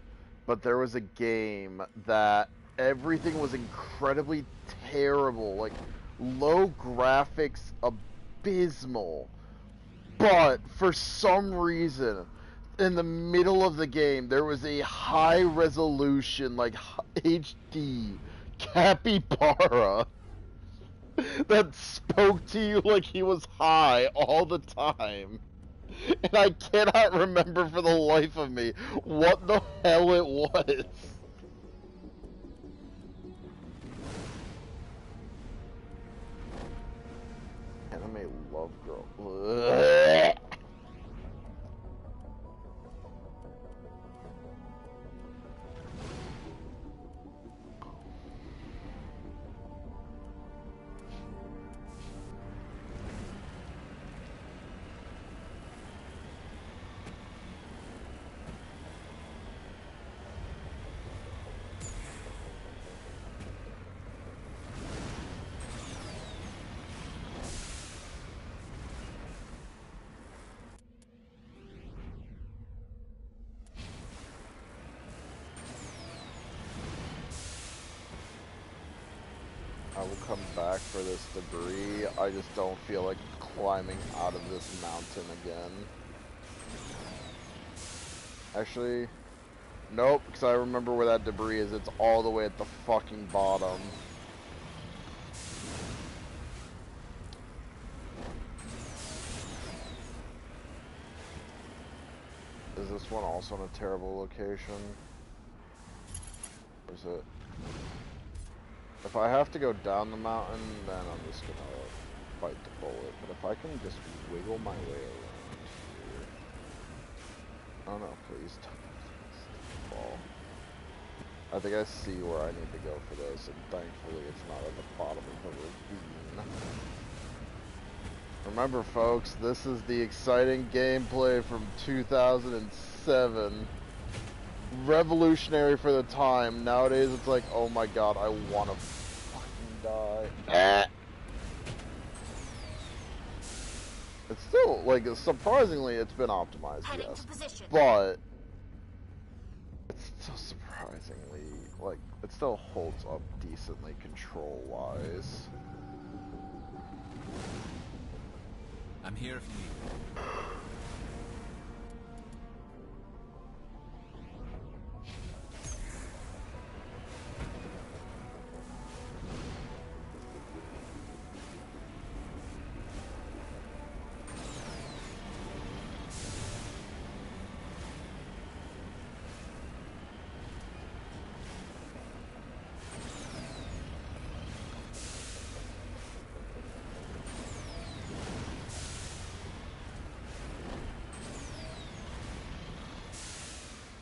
but there was a game that everything was incredibly terrible, like low graphics, abysmal, but for some reason in the middle of the game there was a high resolution, like HD capybara that spoke to you like he was high all the time. And I cannot remember for the life of me what the hell it was. Anime love girl. Ugh. I will come back for this debris. I just don't feel like climbing out of this mountain again. Actually, nope, because I remember where that debris is. It's all the way at the fucking bottom. Is this one also in a terrible location? Or is it? If I have to go down the mountain, then I'm just gonna bite the bullet. But if I can just wiggle my way around here... Oh no, please don't fall. I think I see where I need to go for this, and thankfully it's not at the bottom of the ravine. Remember folks, this is the exciting gameplay from 2007. Revolutionary for the time. Nowadays it's like, oh my god, I wanna fucking die. It's still, like, surprisingly, it's been optimized, yes. But, it's still surprisingly, like, it still holds up decently control-wise. I'm here if you need me.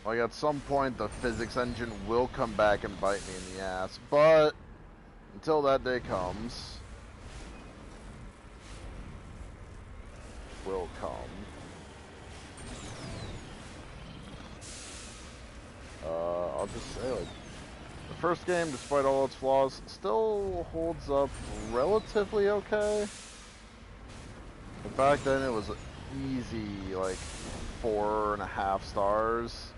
Like, at some point, the physics engine will come back and bite me in the ass, but until that day comes, will come. I'll just say, like, the first game, despite all its flaws, still holds up relatively okay. But back then, it was easy, like, 4.5 stars.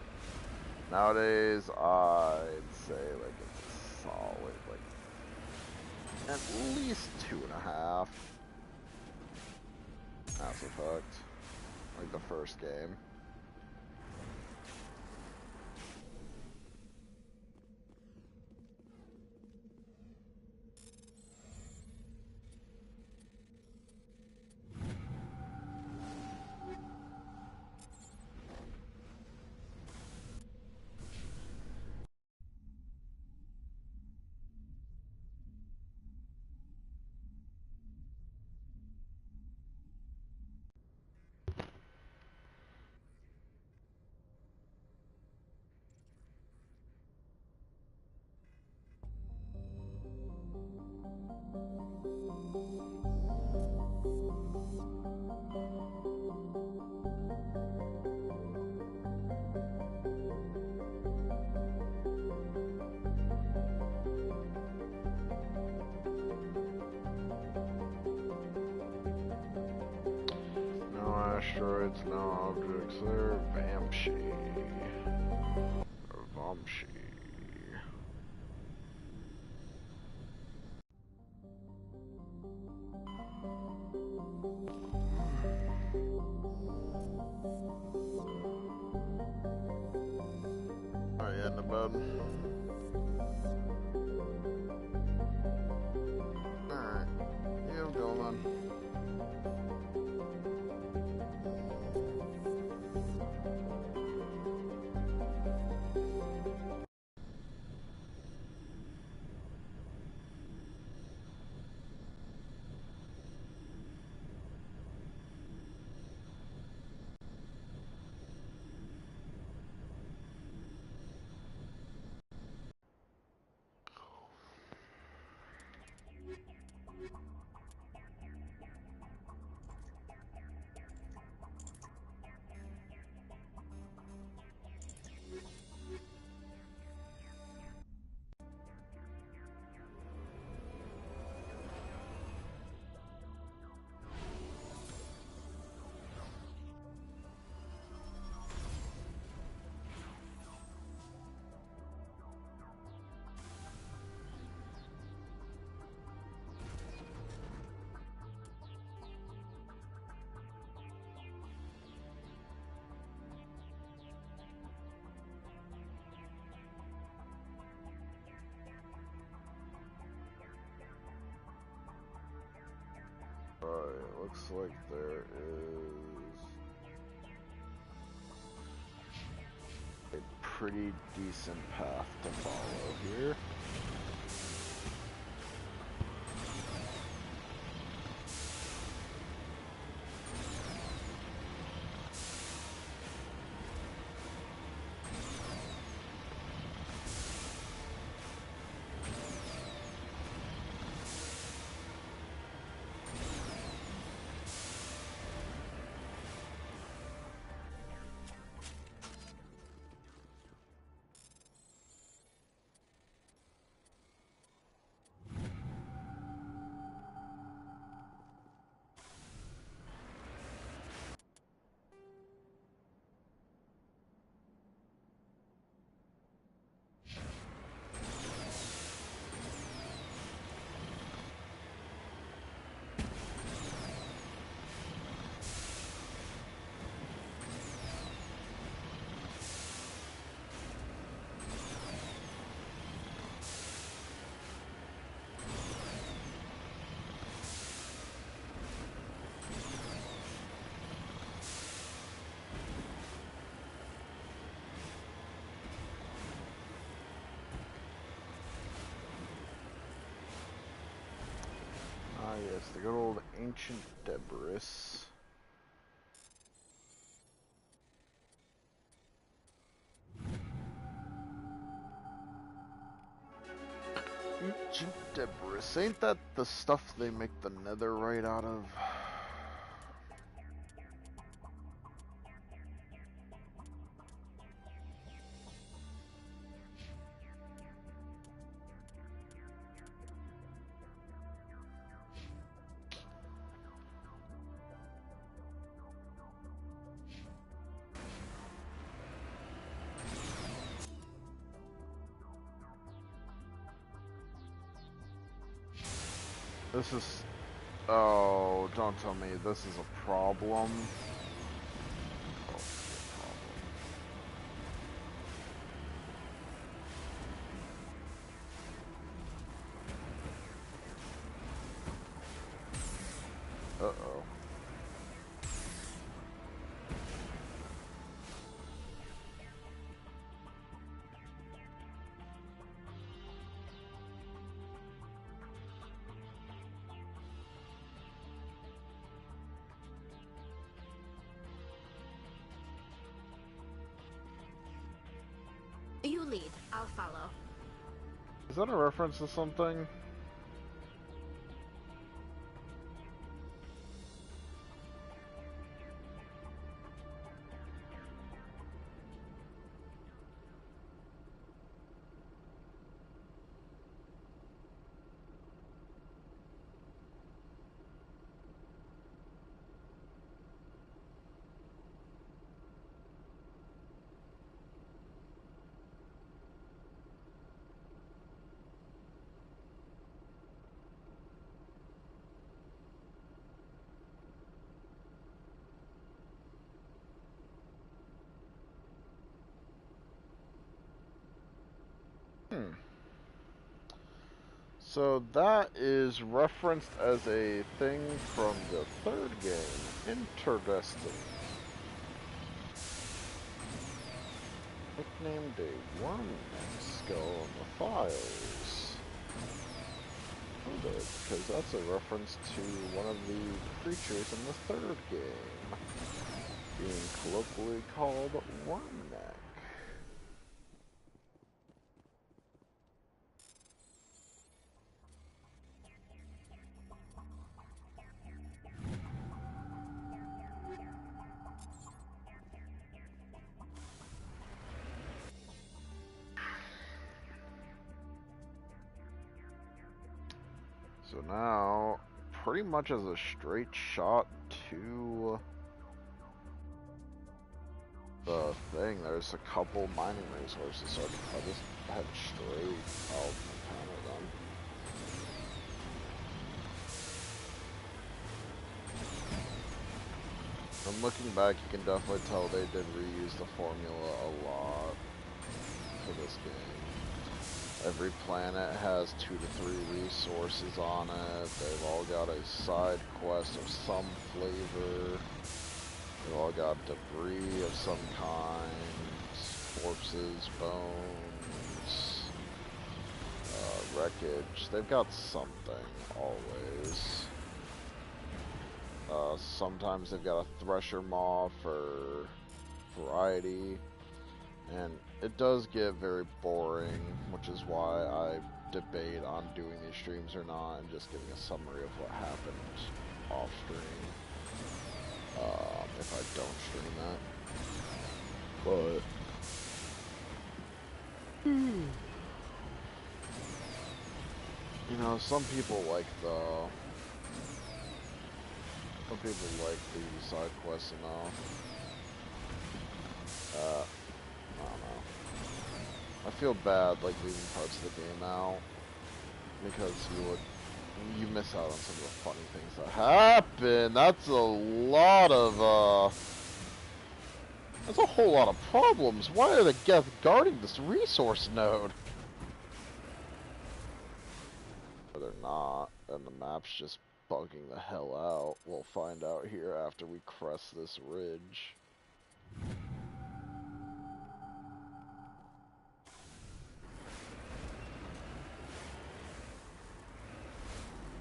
Nowadays, I'd say, like, it's a solid, like, at least 2.5. Mass Effect. Like the first game. Asteroids, no objects there. Vamshi. Or Vamshi. Are you in the bed? Alright. You go then. Alright, looks like there is a pretty decent path to follow here. Ah yes, the good old ancient debris. Ancient debris. Ain't that the stuff they make the netherite out of? This is... Oh, don't tell me this is a problem. Oh, uh-oh. You lead. I'll follow. Is that a reference to something? Hmm. So that is referenced as a thing from the third game. Interesting. Nicknamed a worm skull in the files. Because that's a reference to one of the creatures in the third game, being colloquially called Wormneck. So now, pretty much as a straight shot to the thing, there's a couple mining resources, so if I just head straight, I'll encounter them. From looking back, you can definitely tell they did reuse the formula a lot for this game. Every planet has 2 to 3 resources on it. They've all got a side quest of some flavor. They've all got debris of some kind. Corpses, bones, wreckage. They've got something, always. Sometimes they've got a thresher maw for variety. And it does get very boring, which is why I debate on doing these streams or not and just giving a summary of what happened off stream. If I don't stream that. But you know, some people like the side quests enough. I don't know. I feel bad, like, leaving parts of the game out, because you miss out on some of the funny things that happen. That's a lot of, that's a whole lot of problems. Why are the Geth guarding this resource node? Or they're not, and the map's just bugging the hell out. We'll find out here after we crest this ridge.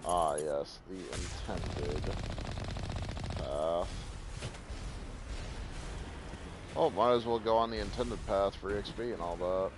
Ah, yes, the intended path. Oh, might as well go on the intended path for XP and all that.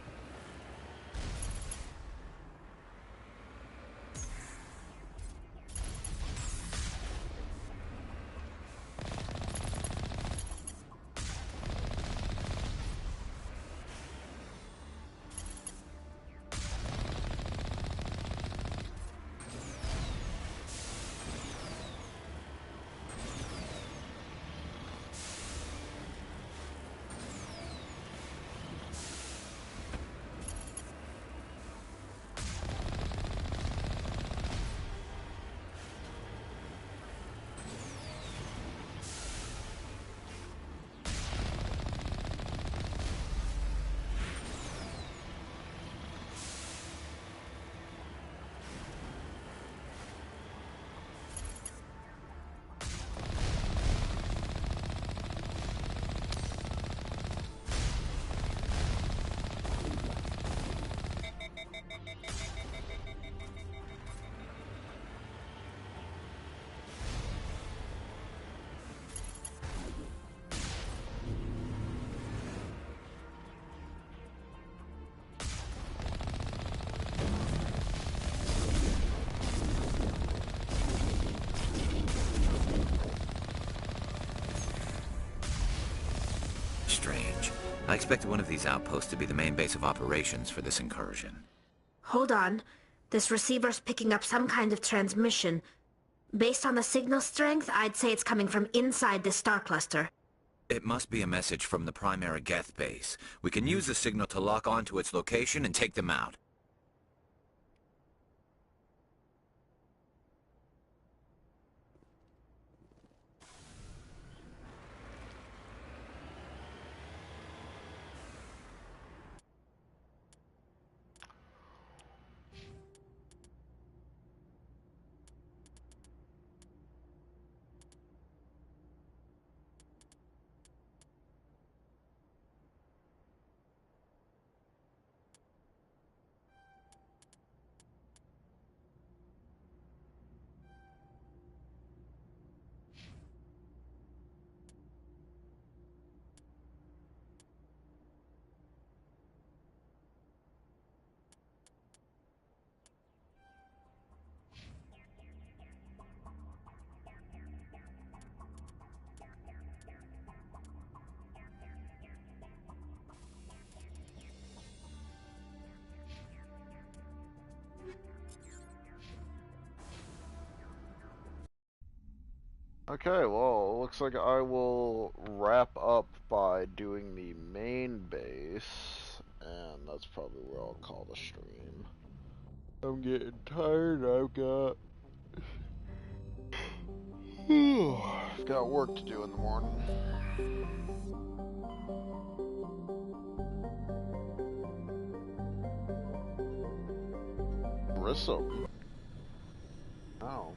Strange. I expected one of these outposts to be the main base of operations for this incursion. Hold on. This receiver's picking up some kind of transmission. Based on the signal strength, I'd say it's coming from inside this star cluster. It must be a message from the primary Geth base. We can use the signal to lock onto its location and take them out. Okay, well, it looks like I will wrap up by doing the main base, and that's probably where I'll call the stream. I'm getting tired. I've got work to do in the morning. Grissom. Oh.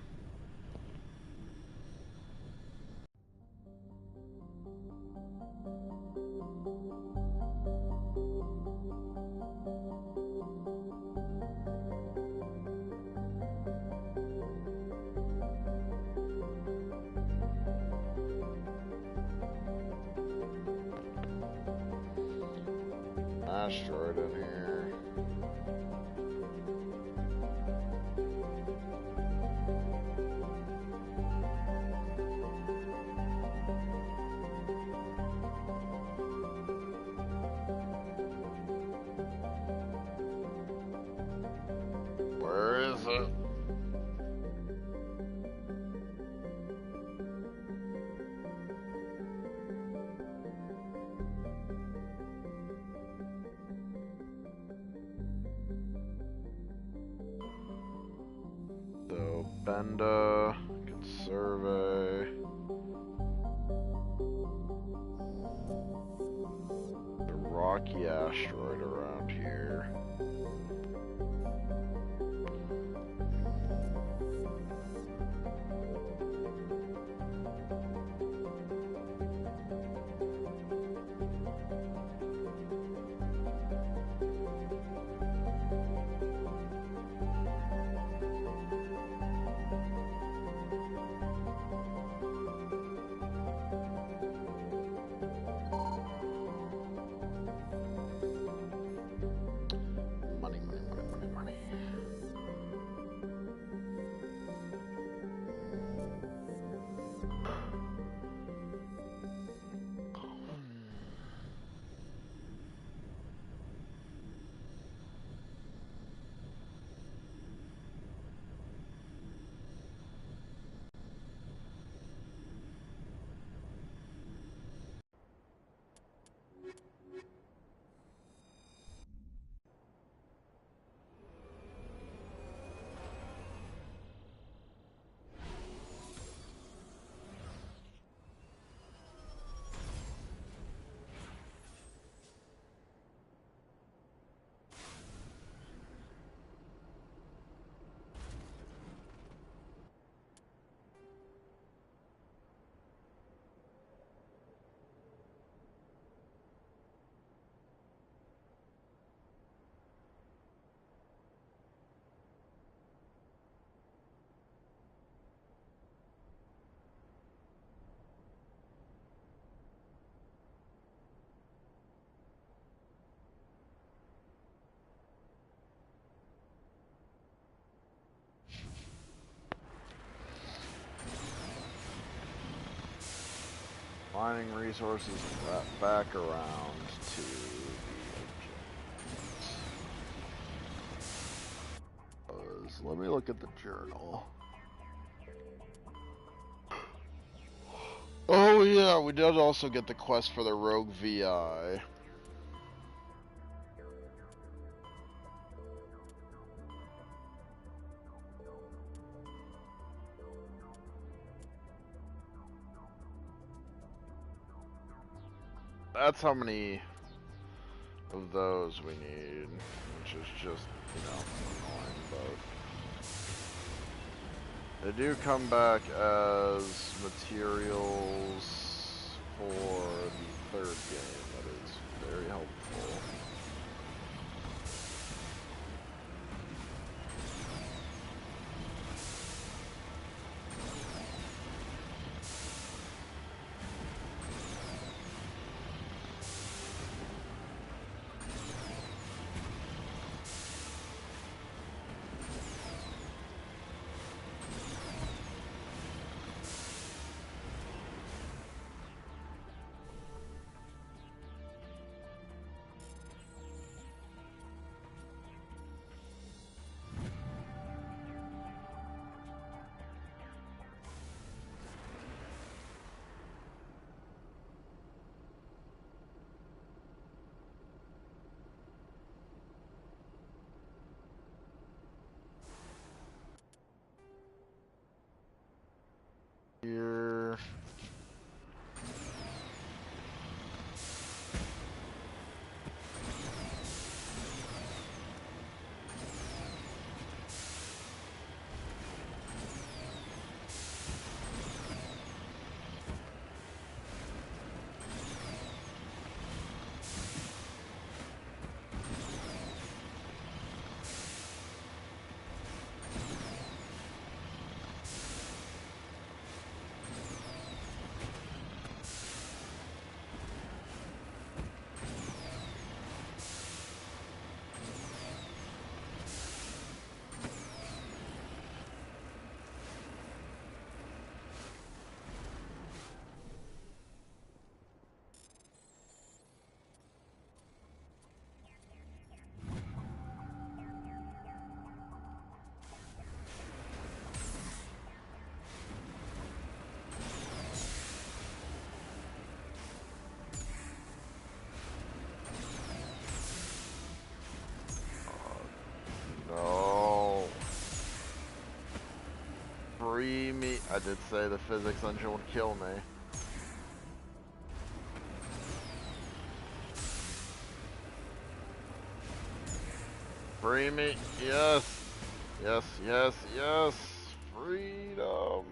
Asteroid in here. Where is it? So, Benda can survey. The rocky asteroid around here. Money, money, money, money, money. Mining resources back around to the objectives. Let me look at the journal. Oh yeah, we did also get the quest for the Rogue VI. That's how many of those we need, which is just, you know, annoying, but they do come back as materials for the third game. That is very helpful. Free me. I did say the physics engine would kill me. Free me. Yes. Yes, yes, yes. Freedom.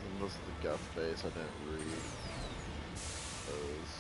And this is the Geth base. I didn't read those.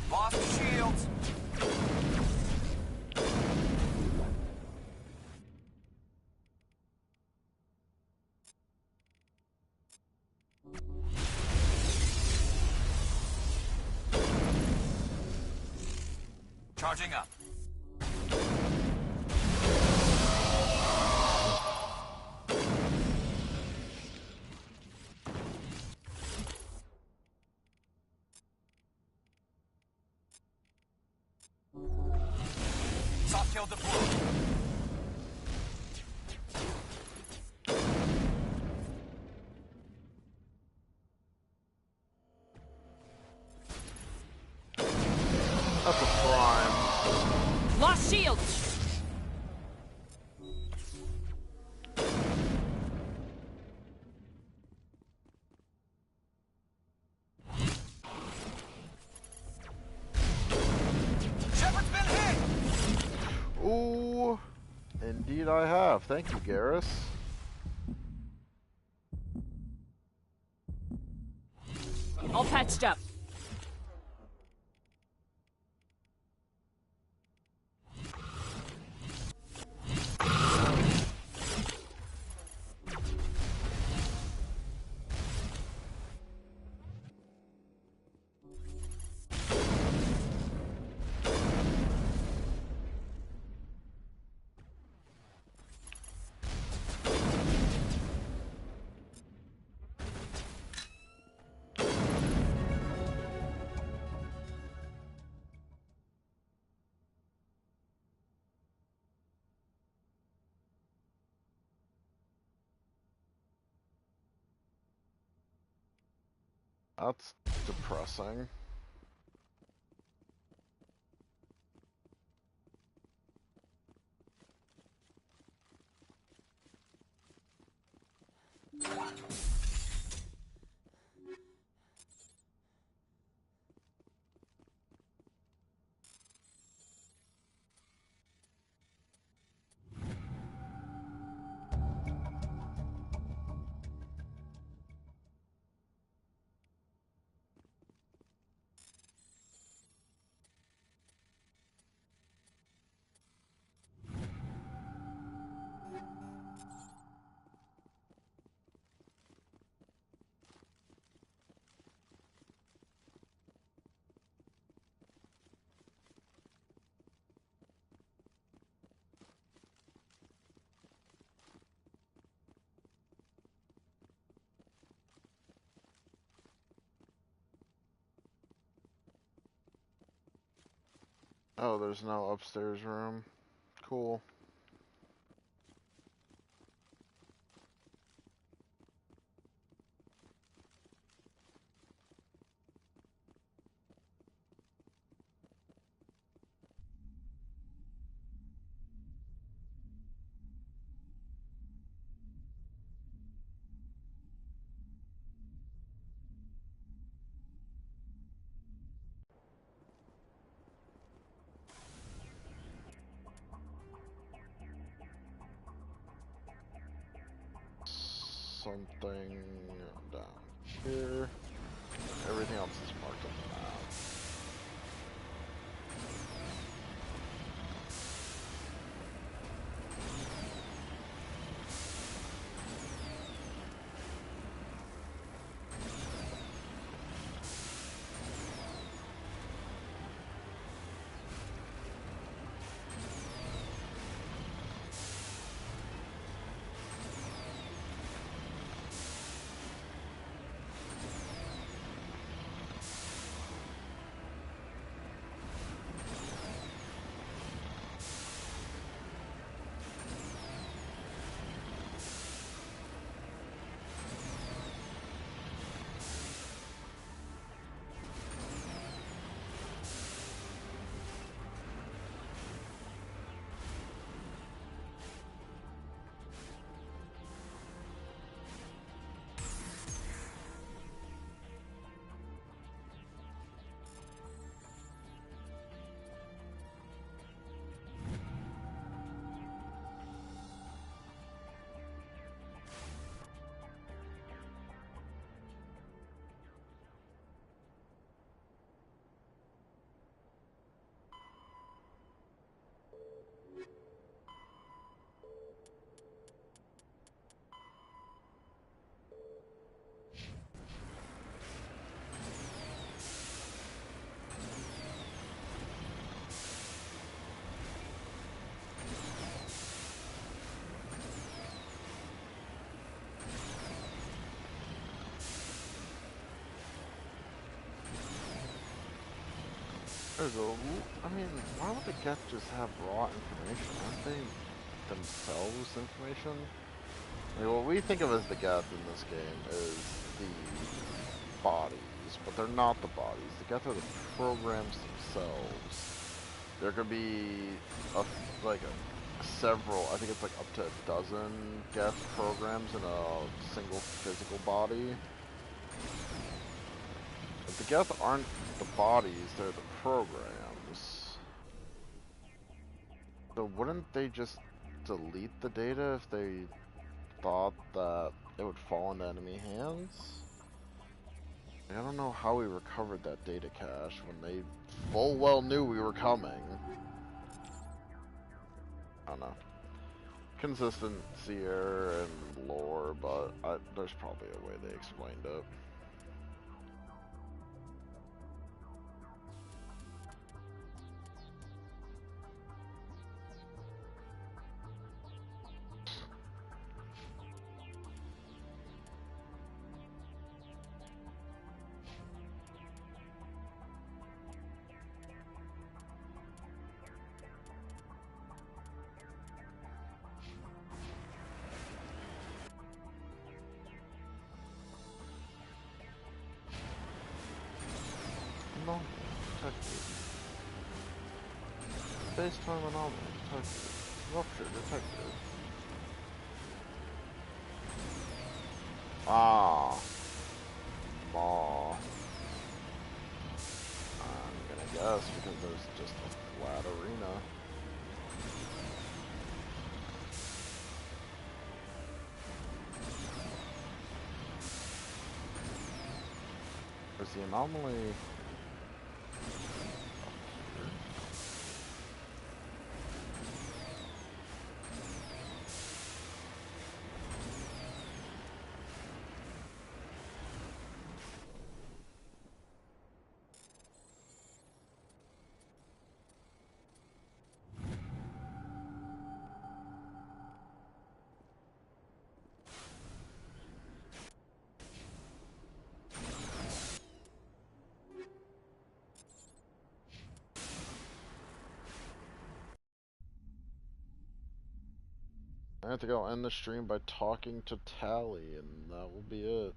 Lost shields. Charging up. Soft kill deployed. That's a prime. Lost shields! Shepard's been hit! Ooh, indeed I have. Thank you, Garrus. All patched up. That's depressing. Oh, there's no upstairs room. Cool. something down here. Everything else is marked on the map. I mean, why would the Geth just have raw information? Aren't they themselves information? Like, what we think of as the Geth in this game is the bodies, but they're not the bodies. The Geth are the programs themselves. There could be several, I think it's like up to a dozen Geth programs in a single physical body. But the Geth aren't the bodies, they're the programs. So wouldn't they just delete the data if they thought that it would fall into enemy hands? I don't know how we recovered that data cache when they full well knew we were coming. I don't know. Consistency error and lore, but there's probably a way they explained it. Detected. Space-time anomaly detected. Rupture detected. Ah. Maw. I'm gonna guess because there's just a flat arena. There's the anomaly. I have to go end the stream by talking to Tally, and that will be it.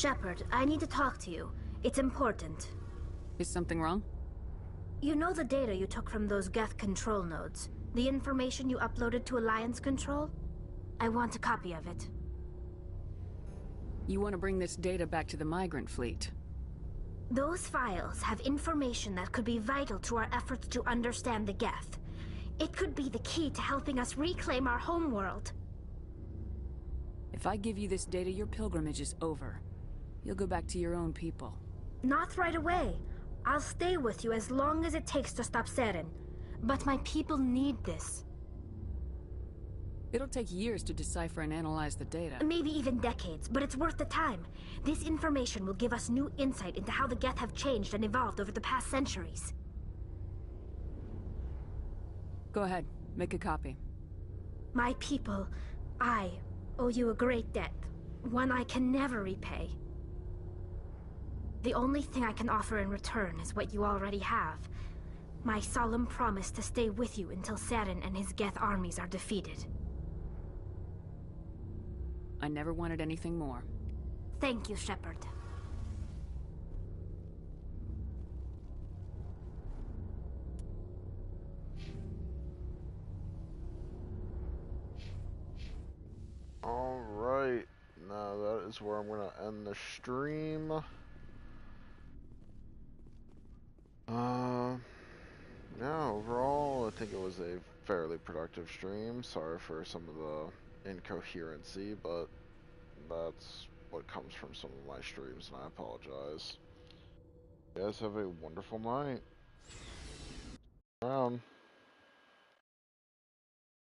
Shepard, I need to talk to you. It's important. Is something wrong? You know the data you took from those Geth control nodes? The information you uploaded to Alliance Control? I want a copy of it. You want to bring this data back to the migrant fleet? Those files have information that could be vital to our efforts to understand the Geth. It could be the key to helping us reclaim our homeworld. If I give you this data, your pilgrimage is over. You'll go back to your own people. Not right away. I'll stay with you as long as it takes to stop Saren. But my people need this. It'll take years to decipher and analyze the data. Maybe even decades, but it's worth the time. This information will give us new insight into how the Geth have changed and evolved over the past centuries. Go ahead, make a copy. My people, I owe you a great debt. One I can never repay. The only thing I can offer in return is what you already have. My solemn promise to stay with you until Saren and his Geth armies are defeated. I never wanted anything more. Thank you, Shepard. Alright, now that is where I'm going to end the stream. Yeah, overall, I think it was a fairly productive stream. Sorry for some of the incoherency, but that's what comes from some of my streams, and I apologize. You guys have a wonderful night. Around.